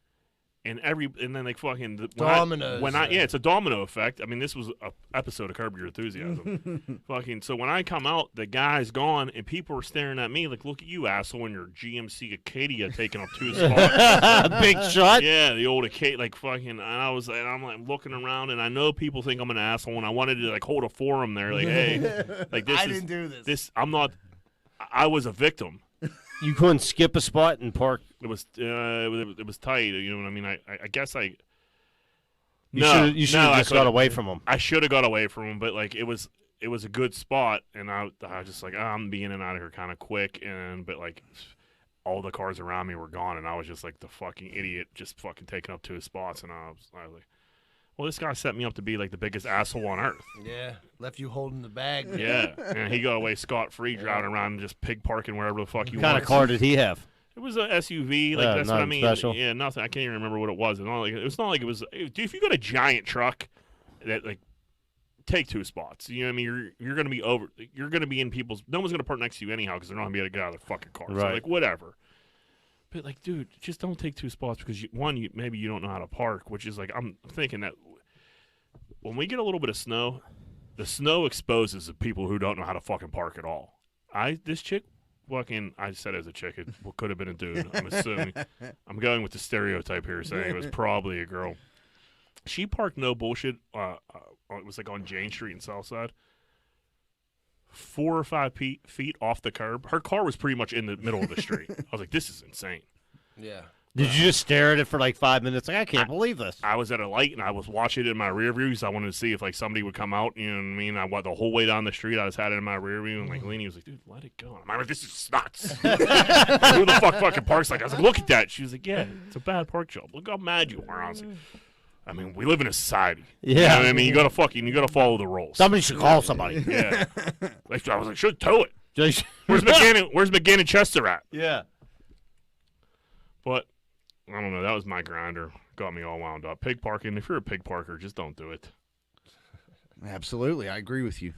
And then like fucking dominoes. It's a domino effect. I mean, this was an episode of Curb Your Enthusiasm. Fucking so when I come out, the guy's gone, and people are staring at me like, "Look at you, asshole, in your GMC Acadia taking up 2 spots." Big shot. Yeah, the old Acadia, like fucking. And I'm like looking around, and I know people think I'm an asshole, and I wanted to like hold a forum there, like, hey, like this. I didn't do this. I'm not. I was a victim. You couldn't skip a spot and park. It was tight. You know what I mean? I guess I. You should have just got away from him. I should have got away from him, but like it was a good spot, and I was just like, I'm being in and out of here kind of quick, but like all the cars around me were gone, and I was just like the fucking idiot, just fucking taking up 2 spots, and I was like, well, this guy set me up to be like the biggest asshole on earth. Yeah, left you holding the bag. Yeah, and he got away scot-free driving around and just pig parking wherever the fuck you want. What kind of car did he have? It was an SUV, like that's what I mean. Special. Yeah, nothing. I can't even remember what it was. It's not like it was. Dude, if you got a giant truck, that like take 2 spots. You know what I mean? You're gonna be over. You're gonna be in people's. No one's gonna park next to you anyhow because they're not gonna be able to get out of their fucking car. Right. So like whatever. But like, dude, just don't take 2 spots because maybe you don't know how to park. Which is like I'm thinking that when we get a little bit of snow, the snow exposes the people who don't know how to fucking park at all. This chick. I said as a chick, it could have been a dude. I'm assuming. I'm going with the stereotype here, saying it was probably a girl. She parked no bullshit. It was like on Jane Street in Southside, 4 or 5 feet off the curb. Her car was pretty much in the middle of the street. I was like, this is insane. Yeah. Did you just stare at it for like 5 minutes? Like, I can't believe this. I was at a light and I was watching it in my rear view because I wanted to see if like somebody would come out. You know what I mean? I went the whole way down the street. I just had it in my rear view and like Lainey was like, "Dude, let it go." I'm like, "This is nuts." Who the fuck fucking parks like? I was like, "Look at that." She was like, "Yeah, it's a bad park job. Look how mad you are." I was like, I mean, we live in a society. Yeah. You know what I mean, you gotta follow the rules. Somebody should call somebody. Yeah. Like, I was like, should tow it. Just- Where's McGann? Where's McGann and Chester at? Yeah. But I don't know. That was my grinder. Got me all wound up. Pig parking. If you're a pig parker, just don't do it. Absolutely. I agree with you.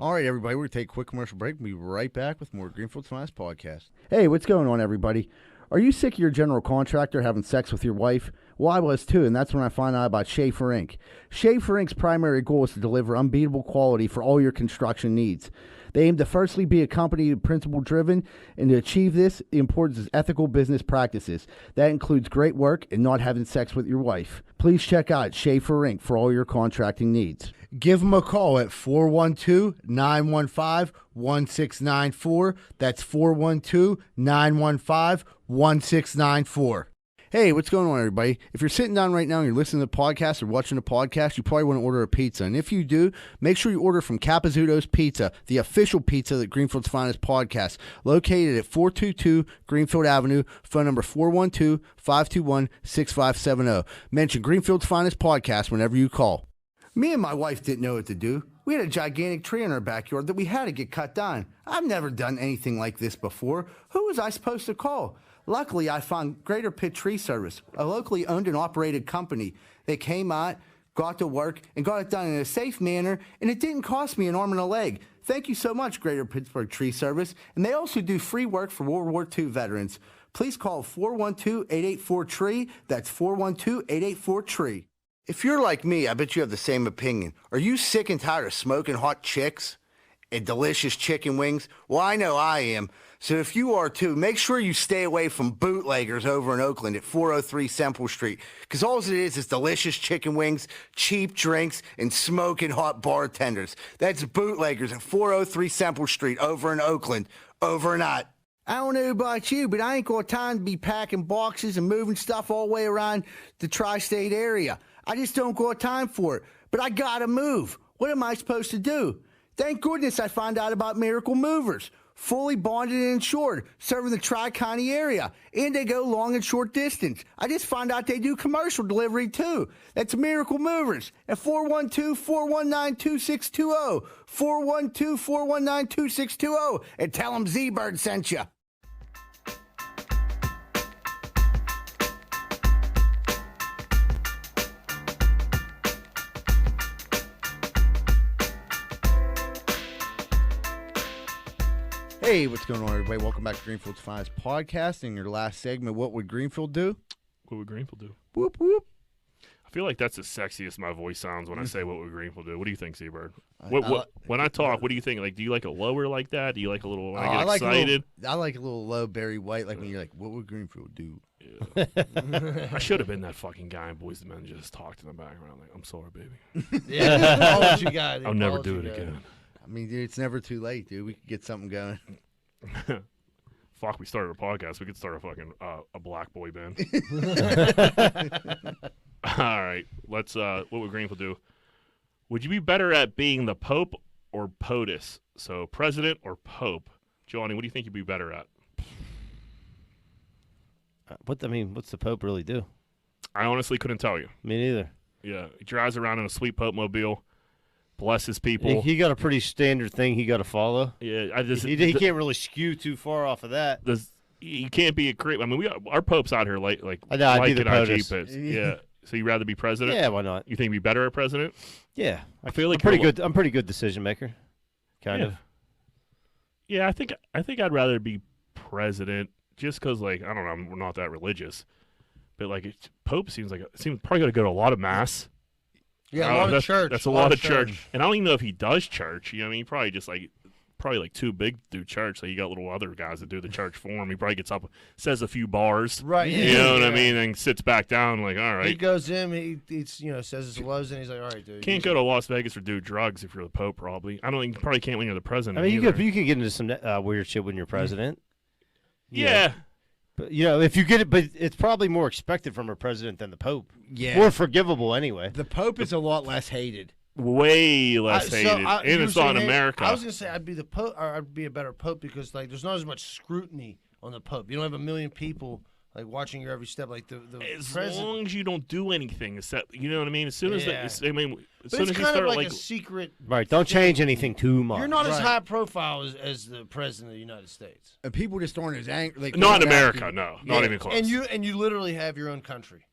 All right, everybody. We're going to take a quick commercial break. We'll be right back with more Greenfield's Finest podcast. Hey, what's going on, everybody? Are you sick of your general contractor having sex with your wife? Well, I was too, and that's when I found out about Schaefer Inc. Schaefer Inc.'s primary goal is to deliver unbeatable quality for all your construction needs. They aim to firstly be a company principle-driven, and to achieve this, the importance is ethical business practices. That includes great work and not having sex with your wife. Please check out Schaefer Inc. for all your contracting needs. Give them a call at 412-915-1694. That's 412-915-1694. Hey, what's going on, everybody? If you're sitting down right now and you're listening to the podcast or watching the podcast, you probably want to order a pizza. And if you do, make sure you order from Capizzuto's Pizza, the official pizza that Greenfield's Finest podcast, located at 422 Greenfield Avenue, phone number 412-521-6570. Mention Greenfield's Finest podcast whenever you call. Me and my wife didn't know what to do. We had a gigantic tree in our backyard that we had to get cut down. I've never done anything like this before. Who was I supposed to call? Luckily, I found Greater Pitt Tree Service, a locally owned and operated company. They came out, got to work, and got it done in a safe manner, and it didn't cost me an arm and a leg. Thank you so much, Greater Pittsburgh Tree Service. And they also do free work for World War II veterans. Please call 412-884-TREE. That's 412-884-TREE. If you're like me, I bet you have the same opinion. Are you sick and tired of smoking hot chicks and delicious chicken wings? Well, I know I am. So if you are too, make sure you stay away from bootleggers over in Oakland at 403 Semple Street. Because all it is delicious chicken wings, cheap drinks, and smoking hot bartenders. That's bootleggers at 403 Semple Street over in Oakland. Over and out. I don't know about you, but I ain't got time to be packing boxes and moving stuff all the way around the tri-state area. I just don't got time for it. But I gotta move. What am I supposed to do? Thank goodness I found out about Miracle Movers. Fully bonded and insured, serving the Tri-County area. And they go long and short distance. I just found out they do commercial delivery too. That's Miracle Movers at 412-419-2620. 412-419-2620. And tell them Z-Bird sent you. Hey, what's going on, everybody? Welcome back to Greenfield's Finest podcast. In your last segment, what would Greenfield do? What would Greenfield do? Whoop, whoop. I feel like that's the sexiest my voice sounds when I say what would Greenfield do. What do you think, Seabird? I When I talk, what do you think? Like, do you like a lower like that? Do you like a little when I get like excited? I like a little low Barry White, like when you're like, what would Greenfield do? Yeah. I should have been that fucking guy in Boys to Men just talked in the background like, I'm sorry, baby. Yeah, all that you got. I'll never do it again. I mean, dude, it's never too late, dude. We could get something going. Fuck, we started a podcast. We could start a fucking a black boy band. All right, let's. What would Greenfield do? Would you be better at being the Pope or POTUS? So president or Pope? Johnny, what do you think you'd be better at? What's the Pope really do? I honestly couldn't tell you. Me neither. Yeah, he drives around in a sweet Pope mobile, blesses people. He got a pretty standard thing he got to follow. Yeah, He can't really skew too far off of that. You can't be a creep. I mean, our Pope's out here like I know, I'd be the an POTUS. Jeepers. Yeah. So you'd rather be president? Yeah, why not? You think you'd be better at president? Yeah, I feel like I'm pretty good decision maker, kind of. Yeah, I think I'd rather be president just because, like, I don't know, we're not that religious, but like Pope seems probably going to go to a lot of mass. Yeah, a lot of church. That's a lot of church. And I don't even know if he does church. You know, I mean, he probably just probably too big to do church. So you got little other guys that do the church for him. He probably gets up, says a few bars, right? You know what I mean, and sits back down like, all right. He goes in, he says his lows, and he's like, all right, dude. Can't go to Las Vegas or do drugs if you're the Pope. Probably. I don't think you probably can't when you're the president. I mean, either. you could get into some weird shit when you're president. Yeah. But, if you get it, but it's probably more expected from a president than the Pope. Yeah. More forgivable anyway. The Pope is a lot less hated. Way less hated, and it's not in America. I was gonna say I'd be the Pope, or I'd be a better Pope because there's not as much scrutiny on the Pope. You don't have a million people watching your every step. Like the as president. long as you don't do anything, except you know what I mean. As soon as Yeah. as But soon it's as you kind start of like a secret. Right. Don't change anything too much. You're not as Right. high profile as the president of the United States. And people just aren't as angry. not in America, no, not even close. And you literally have your own country.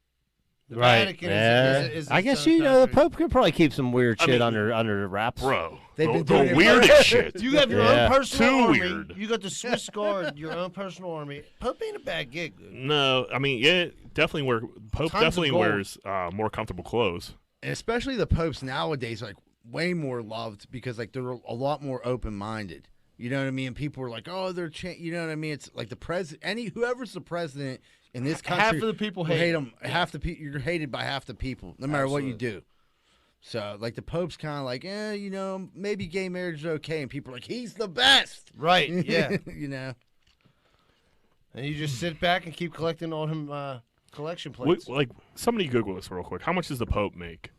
The Right. Vatican is I its guess own the country. Pope could probably keep some weird I shit mean, under wraps. Bro, They've been the doing it weirdest shit. You have your Yeah. own personal Too army. weird. You got the Swiss Guard, your own personal army. Pope ain't a bad gig, dude. No, I mean, yeah, definitely Pope Tons of definitely gold. wears more comfortable clothes. And especially the popes nowadays, way more loved because they're a lot more open minded. You know what I mean? People are like, oh, they're you know what I mean? It's like the president, whoever's the president in this country, Half of the people will hate him. Half the people, you're hated by half the people, no matter what you do. So the Pope's kind of like, maybe gay marriage is okay, and people are like, he's the best, Right, yeah. And you just sit back and keep collecting on him collection plates. Somebody Google this real quick. How much does the Pope make?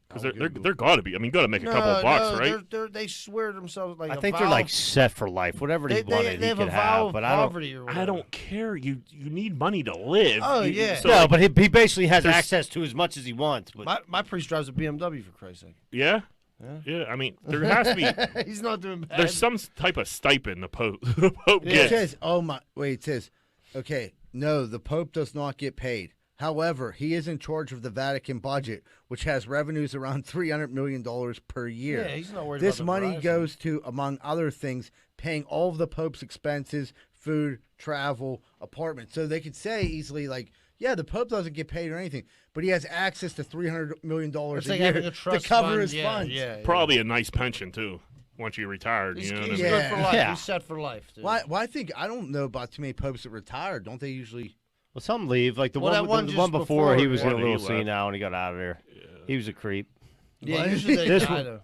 Because I'll they're Google. got to be. I mean, got to make a couple bucks, right? They swear to themselves I a think vow. they're set for life. Whatever he wanted, they he have could a vow have. of But I don't. poverty or whatever. I don't care. You need money to live. Oh, You- yeah. so, No, like, but he basically has there's- access to as much as he wants. But My priest drives a BMW, for Christ's sake. yeah, Yeah. I mean, there has to be. He's not doing bad. There's some type of stipend the Pope It gets. says, it says, okay, no, the Pope does not get paid. However, he is in charge of the Vatican budget, which has revenues around $300 million per year. Yeah, he's not worried This about the money horizon. goes to, among other things, paying all of the Pope's expenses, food, travel, apartments. So they could say easily, the Pope doesn't get paid or anything, but he has access to $300 million It's a like year having a trust to cover fund. his funds. Yeah. Probably a nice pension too. Once you retired, He's, you know what I he's mean? good for life. Yeah. He's set for life, dude. Why? I think I don't know about too many popes that retired. Don't they usually? well, some leave. Like the Well, that one, one the just one before, he before, was yeah. a little He left. senile and he got out of there. Yeah. He was a creep. Yeah, What? usually they This die, one- though.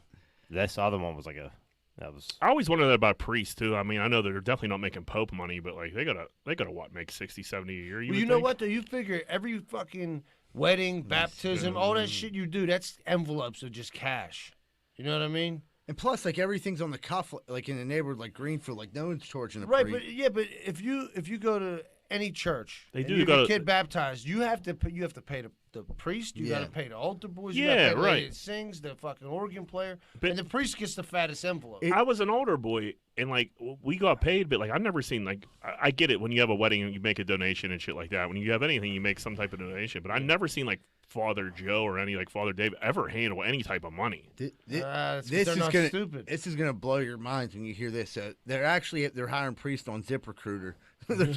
This other one was that was. I always wondered that about priests too. I mean, I know they're definitely not making Pope money, but they gotta what, make 60, 70 a year. Well, would you know think? what, though? You figure every fucking wedding, baptism, all that shit you do, that's envelopes of just cash. You know what I mean? And plus, everything's on the cuff, in a neighborhood like Greenfield, no one's charging a Right, priest. but if you go to any church, They and do you get a gotta- kid baptized, you have to pay the priest, you Yeah. got to pay the altar boys, you Yeah, got to pay the lady right. that sings, the fucking organ player, But- and the priest gets the fattest envelope. I was an older boy, and we got paid, but I've never seen I get it when you have a wedding and you make a donation and shit like that. When you have anything, you make some type of donation, but I've never seen Father Joe or any Father Dave ever handle any type of money. That's 'cause This they're is not gonna stupid. this is gonna blow your minds when you hear this. They're hiring priests on ZipRecruiter. There's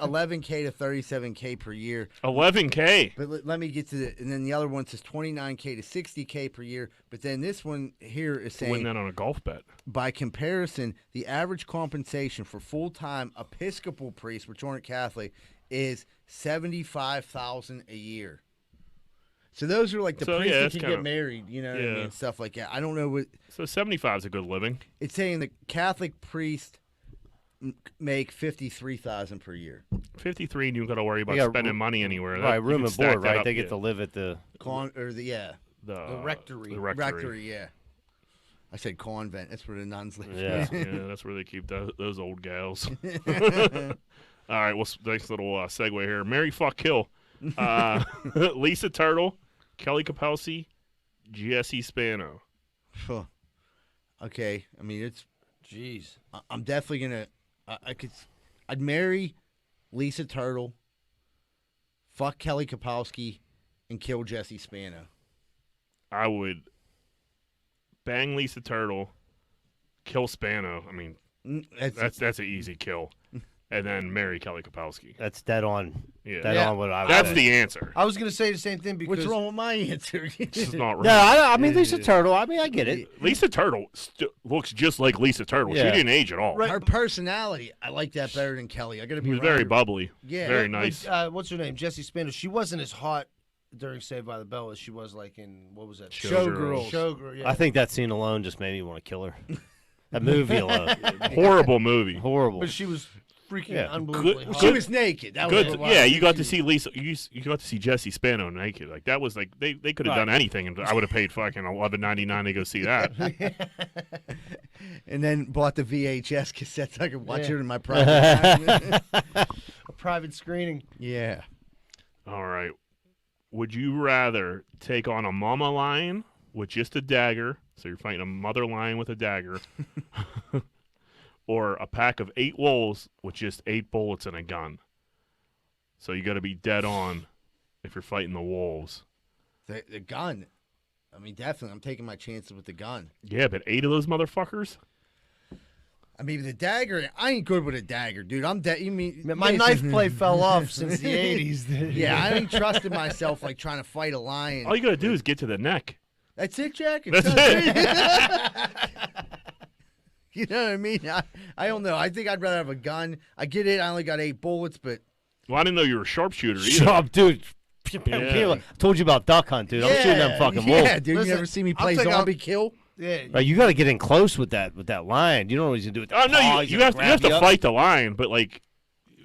11K to 37K per year. 11K. But let me get to and then the other one says 29K to 60K per year. But then this one here is Win saying, that on a golf bet. by comparison, the average compensation for full-time Episcopal priests, which aren't Catholic, is $75,000 a year. So those are the So, priests yeah, that that's can kinda- get married, you know what I yeah. mean, stuff like that. I don't know what. So 75 is a good living. It's saying the Catholic priest make $53,000 per year. 53, and you got to worry about got spending money anywhere. Right, you room can and stack board, that right? up, They get yeah. to live at the. The rectory. The rectory. Rectory, yeah. I said convent. That's where the nuns live. Yeah. Yeah, that's where they keep those old gals. All right, well, nice little segue here. Mary fuck kill. Lisa Turtle, Kelly Kapowski, Jesse Spano. Huh. Okay, I mean it's. Jeez. I'm definitely gonna. I'd marry Lisa Turtle, fuck Kelly Kapowski, and kill Jesse Spano. I would bang Lisa Turtle, kill Spano. I mean, that's an easy kill. And then marry Kelly Kapowski. That's dead on. Yeah. Dead Yeah. on what I would That's say. the answer. I was gonna say the same thing because What's wrong with my answer? This is not right. No, I mean Lisa Turtle. I mean I get it. Lisa Turtle looks just like Lisa Turtle. Yeah. She didn't age at all. Right. Her personality, I like that better than Kelly. I gotta be She was around very her. bubbly. Yeah. Very But, nice. what's her name? Jessie Spano. She wasn't as hot during Saved by the Bell as she was in what was that? Showgirls. Showgirl. Yeah. I think that scene alone just made me want to kill her. That movie alone. Horrible movie. Horrible. But she was freaking unbelievably hot. She was naked. That was Good. what Yeah, you got to see Lisa. You got to see Jesse Spano naked. Like that was like they could have done anything, and I would have paid fucking $11.99 to go see that. And then bought the VHS cassette so I could watch it in my private time. A private screening. Yeah. All right. Would you rather take on a mama lion with just a dagger, so you're fighting a mother lion with a dagger, or a pack of 8 wolves with just 8 bullets and a gun? So you got to be dead on if you're fighting the wolves. The gun. I mean, definitely. I'm taking my chances with the gun. Yeah, but 8 of those motherfuckers? I mean, the dagger, I ain't good with a dagger, dude. I'm dead. You mean My knife play fell off since the 80s. Yeah, I ain't trusted myself like trying to fight a lion. All you got to do is get to the neck. That's it, Jack? That's it. You know what I mean? I don't know. I think I'd rather have a gun. I get it. I only got 8 bullets, but Well, I didn't know you were a sharpshooter either. Sharp, dude. Yeah. People told you about duck hunt, dude. I'm shooting them fucking wolves. Yeah, dude. Listen, you never see me I'll play take out- zombie kill? Yeah. Right, you got to get in close with that lion. You don't know what he's gonna do with the Oh no, paws. you He's have gonna to grab you up. fight the lion, but like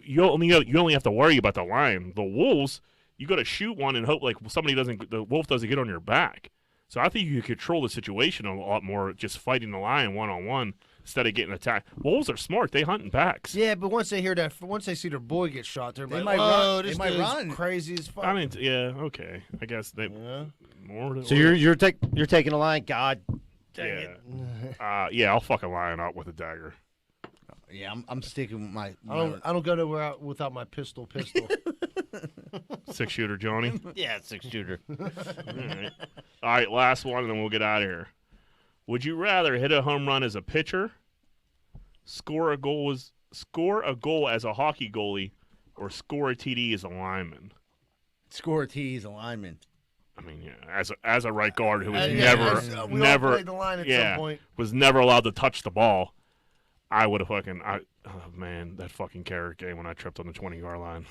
you only have to worry about the lion. The wolves, you got to shoot one and hope like the wolf doesn't get on your back. So I think you can control the situation a lot more just fighting the lion one-on-one instead of getting attacked. Wolves are smart; they hunt in packs. Yeah, but once they see their boy get shot, they're They like, might "Whoa, run. this They might dude's run." crazy as fuck." I mean, yeah, okay. I guess they Yeah. more. So you're taking a lion. God dang it. Yeah, I'll fucking lion up with a dagger. Yeah, I'm sticking with my. I don't go nowhere out without my pistol. 6-shooter, Johnny. Yeah, 6-shooter. All right, last one, and then we'll get out of here. Would you rather hit a home run as a pitcher, score a goal as a hockey goalie, or score a TD as a lineman? Score a T, he's a lineman. I mean, yeah, as a right guard who was We all never played the line at some point. was never allowed to touch the ball, I would have oh man, that fucking carrot game when I tripped on the 20-yard line.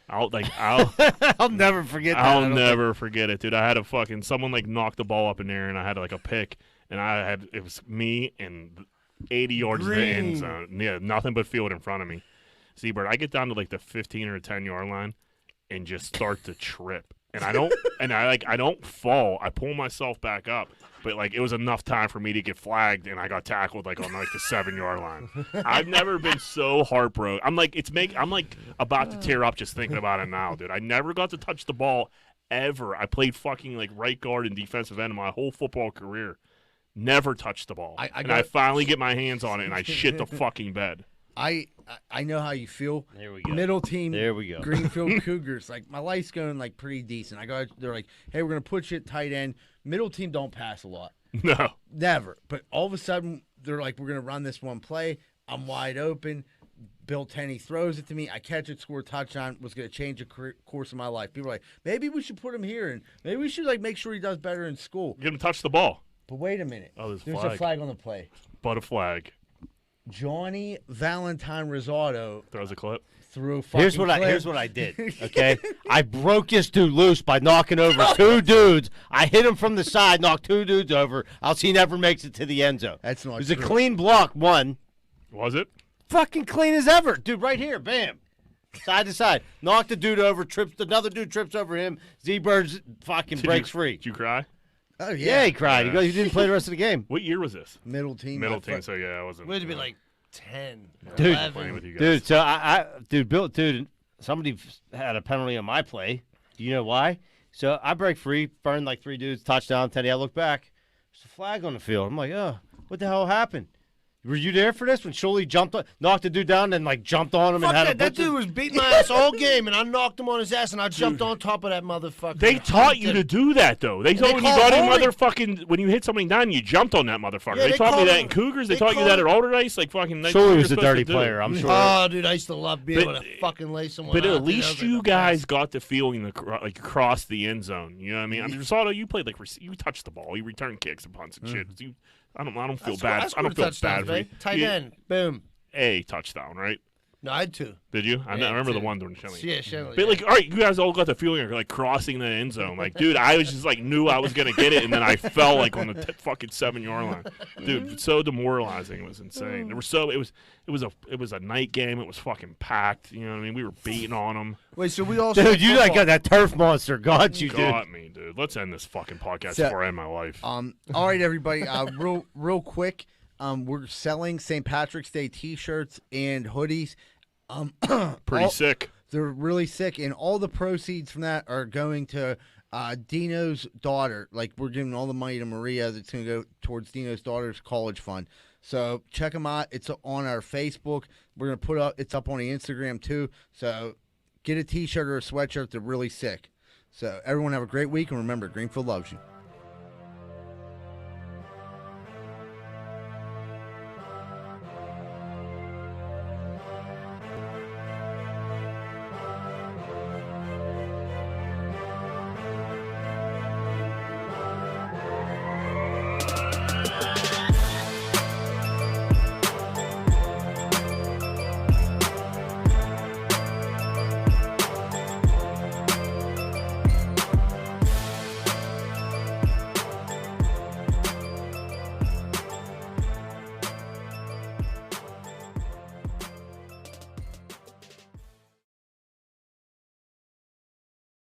I'll never forget that. I'll never forget it, dude. I had someone like knock the ball up in there, and I had like a pick, and it was me and 80 yards in the end zone. Yeah, nothing but field in front of me. Seabird, I get down to like the 15 or 10-yard line, and just start to trip, and I don't fall. I pull myself back up, but like it was enough time for me to get flagged, and I got tackled like on like the 7-yard line. I've never been so heartbroken. I'm like about to tear up just thinking about it now, dude. I never got to touch the ball ever. I played fucking like right guard and defensive end my whole football career. Never touched the ball. I finally get my hands on it, and I shit the fucking bed. I know how you feel. There we go. Middle team. There we go. Greenfield Cougars. Like my life's going like pretty decent. They're like, hey, we're gonna put you at tight end. Middle team don't pass a lot. No. Never. But all of a sudden they're like, we're gonna run this one play. I'm wide open. Bill Tenney throws it to me. I catch it, score a touchdown. Was gonna change the course of my life. People are like, maybe we should put him here, and maybe we should like make sure he does better in school. Get him to touch the ball. But wait a minute. Oh, there's a flag on the play. But a flag. Johnny Valentine Rosado Throws a clip. threw a fucking Here's clip. what I did. Okay, I broke this dude loose by knocking over 2 dudes. I hit him from the side, knocked 2 dudes over. Else he never makes it to the end zone. That's not It was a true. clean block. One, Was it? fucking clean as ever, dude. Right here, bam, side to side. Knocked the dude over. Trips another dude. Trips over him. Z-Birds fucking breaks free. Did you cry? Oh Yeah, he cried. He didn't play the rest of the game. What year was this? Middle team. Middle team. So yeah, I wasn't. We had to be like 10, Dude. 11. playing with you guys. Dude, so dude, somebody had a penalty on my play. Do you know why? So I break free, burn like 3 dudes, touchdown, Teddy. I look back, there's a flag on the field. I'm like, oh, what the hell happened? Were you there for this when Shuley knocked the dude down and like jumped on him Fuck and had that. a That dude was beating my ass all game, and I knocked him on his ass, and I jumped on top of that motherfucker. They taught you to do that, though. They told when you call got in holding. motherfucking when you hit somebody down, you jumped on that motherfucker. Yeah, they they taught me called that him- in Cougars. They they taught you that at called Alderdice. Like fucking. Shuley was a dirty player, I'm sure. Oh, dude, I used to love being But- able to fucking lay someone But out. at dude. least That was you like the guys best. got the feeling like across the end zone. You know what I mean? I mean, Rosado, you played like you touched the ball, you return kicks and punts and shit. I don't feel bad. I don't feel bad for you. Tight end, boom. A touchdown, right? No, I had 2. Did you? I Yeah, remember the two. one during Shenley. Yeah, Shenley. But like, all right, you guys all got the feeling of like crossing the end zone. Like, dude, I was just like knew I was gonna get it, and then I fell like on the fucking 7-yard line. Dude, it's so demoralizing. It was insane. It was a night game. It was fucking packed. You know what I mean? We were beating on them. Wait, so we all Dude, you like got that turf monster. Got you, dude. Got me, dude. Let's end this fucking podcast So- before I end my life. All right, everybody. Real quick. We're selling St. Patrick's Day T-shirts and hoodies. Pretty sick. They're really sick, and all the proceeds from that are going to Dino's daughter. Like, we're giving all the money to Maria that's going to go towards Dino's daughter's college fund. So check them out. It's on our Facebook. We're going to put up. It's up on the Instagram too. So get a T-shirt or a sweatshirt. They're really sick. So everyone have a great week, and remember, Greenfield loves you.